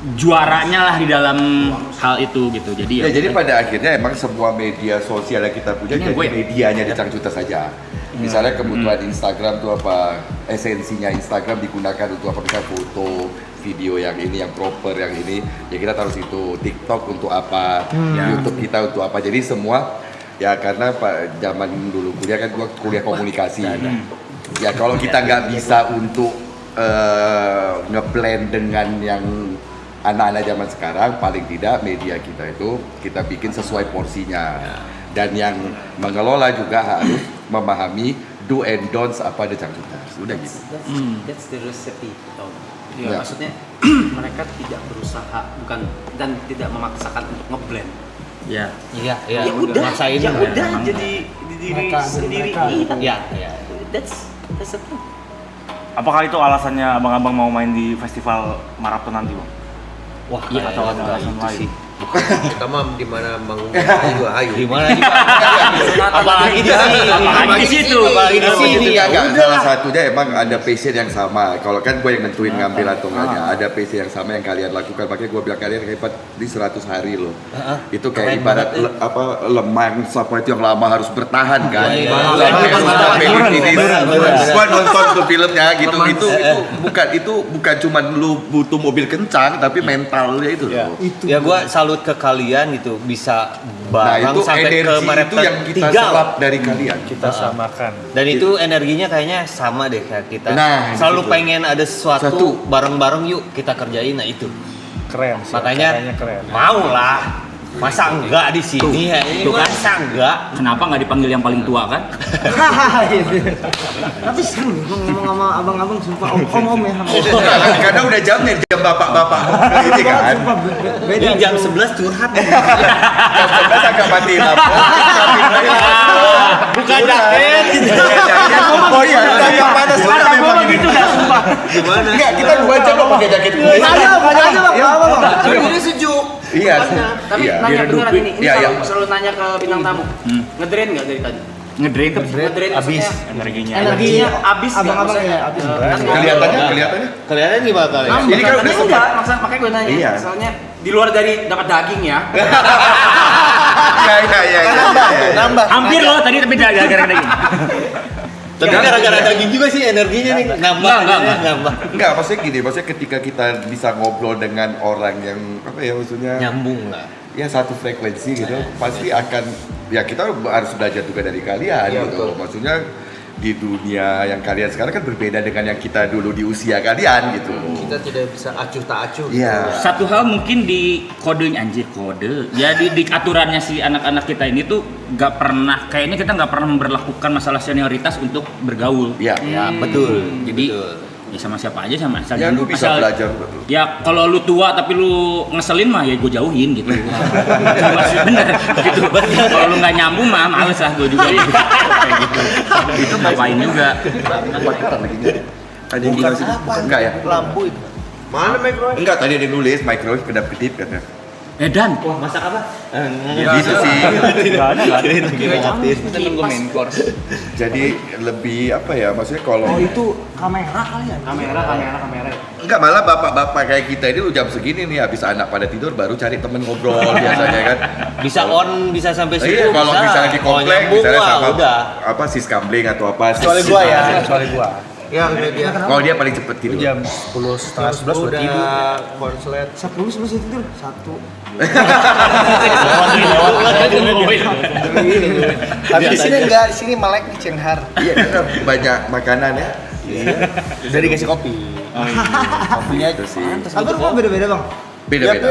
juaranya lah di dalam hal itu gitu. Jadi jadi pada akhirnya emang semua media sosial yang kita punya jadi medianya di Cangcuter saja. Misalnya kebutuhan Instagram tuh apa, esensinya Instagram digunakan untuk apa, misalnya foto, video yang ini, yang proper, yang ini ya kita taruh situ. TikTok untuk apa, YouTube kita untuk apa. Jadi semua ya karena zaman dulu kuliah kan gua kuliah komunikasi. Ya kalau kita nggak bisa untuk ngeblend dengan yang anak-anak zaman sekarang, paling tidak media kita itu kita bikin sesuai porsinya. dan yang mengelola juga harus memahami do and don'ts apa ada Cangcuters. Udah gitu. That's the recipe. Ya. Maksudnya mereka tidak berusaha dan tidak memaksakan untuk ngeblend. Ya. Iya. Ya udah, maksain ya lah. udah jadi diri sendiri. Iya. That's the thing. Apakah itu alasannya abang-abang mau main di festival maraton nanti, Bang? Wah, iya, atau ada alasan lain? Kita mah di mana manggung ayo. Di mana apalagi di sini, apalagi di situ, apalagi di sini ya. Salah satunya emang ada passion yang sama. Kalau kan gue yang nentuin ngambil atau enggaknya, ada passion yang sama yang kalian lakukan. Makanya gue bilang kalian hebat di 100 hari loh. Itu kayak ibarat lemang siapa itu yang lama harus bertahan kan. Gue nonton tuh filmnya gitu. Itu bukan cuma lu butuh mobil kencang, tapi mentalnya itu loh. Ya gue salut ke kalian gitu, bisa bareng itu sampai ke Marathon itu yang kita 3 serap dari kalian. Kita samakan. Dan itu energinya kayaknya sama deh kayak kita. Nah, selalu gitu. pengen ada sesuatu bareng-bareng yuk kita kerjain. Nah itu. Keren sih. Makanya keren. mau lah. Masa enggak di sini ya? Ini masa enggak? Kenapa nggak dipanggil yang paling tua kan? Tapi seru nih ngomong sama abang-abang sumpah om ya. Karena udah jamnya jam bapak-bapak ini kan. Ini jam 11 curhat. Jam 11 agak mati lampu. Bukan jaket. Oh iya, udah yang panas sudah memang gitu ya, sumpah. Gimana? Enggak, kita 2 jam loh pakai jaket kulit. Tapi ini sejuk. Iya. Tapi nanya beneran ini selalu nanya ke bintang tamu. Ngedrain nggak dari tadi? Ngedrain abis energinya abis abang-abang ya abis. Kelihatannya gimana kalian? Ini kan udah enggak, makanya gue nanya. Iya. Soalnya di luar dari dapat daging ya. Iya. Nambah. Hampir loh tadi tapi gara-gara daging. Tapi gara-gara daging juga sih energinya nih nambah. Enggak, maksudnya ketika kita bisa ngobrol dengan orang yang apa ya maksudnya nyambung lah. Ya satu frekuensi gitu, pasti akan ya kita harus belajar juga dari kalian gitu. Maksudnya di dunia yang kalian sekarang kan berbeda dengan yang kita dulu di usia kalian gitu. Kita tidak bisa acuh tak acuh. Iya. Satu hal mungkin di kodenya kode. Jadi di aturannya si anak-anak kita ini tuh kayaknya kita nggak pernah memperlakukan masalah senioritas untuk bergaul. Iya. Ya, betul. Jadi ya sama siapa aja sama asal ya lu bisa belajar betul. Ya kalau lu tua tapi lu ngeselin mah ya gue jauhin gitu. Maksud bener gitu. Kalau lu nggak nyambung mah males lah gue juga gitu. Kayak gitu. Itu ngapain juga. Ada yang bilang sih enggak ya? Lampu itu. Mana microwave? Enggak, tadi ada yang nulis microwave kedap-kedip katanya. Dan masak apa? Ya gitu sih. Enggak ada. kita nunggu main course. Jadi lebih apa ya? Maksudnya kalau Itu kamera kali ya? Kamera. enggak, malah bapak-bapak kayak kita ini jam segini nih habis anak pada tidur baru cari temen ngobrol biasanya kan. Bisa on, bisa sampai situ. Iya, kalau misalnya di komplek misalnya sama udah. apa siskambling atau apa. Soalnya gua. Ya, dia. Kalau dia paling cepet tidur. Jam 10:30 udah tidur. Konslet. 10 tidur 1. Tapi di sini enggak, di sini melek nih Cenghar. Iya, karena banyak makanan ya. Udah dikasih kopi. Kopinya Itu sih. Sabar kok beda-beda bang. Beda-beda.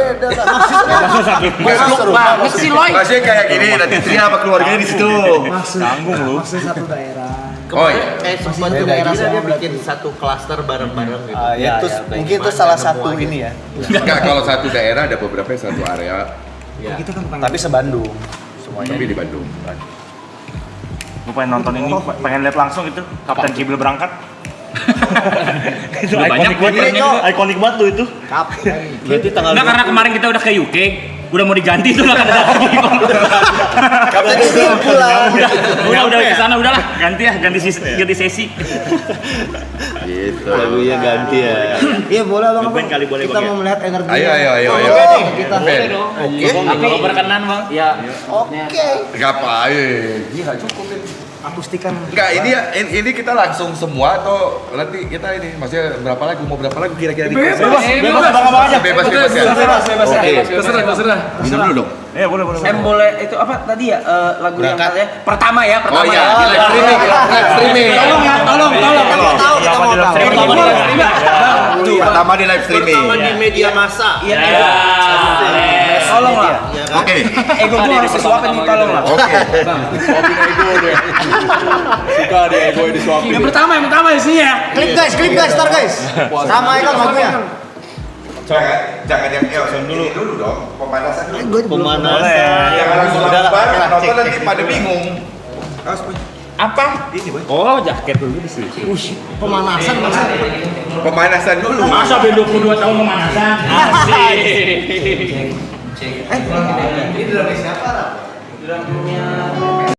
Maksudnya kayak gini, nanti Tria apa keluarganya di situ. Maksud satu daerah. Oh iya. Sempat ke daerah dia bikin satu klaster bareng-bareng gitu. Ya, terus mungkin itu salah satu ini ya. Enggak, kalau satu daerah ada beberapa yang satu area. Kita kan pengen. Tapi se-Bandung semuanya. Tapi di Bandung. Gue pengen nonton ini, pengen lihat langsung itu Kapten Kibil berangkat. Itu ikonik banget tuh itu. Berarti tanggal Enggak, karena kemarin kita udah ke UK, udah mau diganti tuh nggak ada lagi. Kapten Kibil pulang. Udah ke sana udahlah, ganti sesi. Gitu. lagunya ganti ya. Iya boleh bang. Nyobain kali boleh, Kita Bang, ya? mau melihat energi. Ayo. Kita. Ben. Tapi berkenan bang. Ya. Oke. Ngapain? Iya cukup Ben. Akustikan. Enggak, ini kita langsung semua atau nanti kita ini maksudnya berapa lagu kira-kira di Bebas abang-abang aja. Bebas ya. Oke. Terserah. Minum dulu dong. Iya, boleh. Boleh itu apa tadi ya lagu yang katanya pertama ya. Oh iya, live streaming. Tolong. Pertama di live streaming. Pertama di media massa. Iya. Tolong lah. Oke. Ego gua harus disuapin nih, tolong lah. Oke. Suapin ego deh. Suka deh ego disuapin. Yang pertama isinya ya. Klip guys, ntar guys. Sama Eko lagunya. Jangan yang dulu dong, pemanasan dulu. Pemanasan. Jangan langsung lapar, nonton nanti pada bingung. Apa? Ini boy. Oh, jaket dulu di sini. Pemanasan masa. Pemanasan dulu. Masa udah 22 tahun pemanasan? Asik. Ini drumnya siapa? Drumnya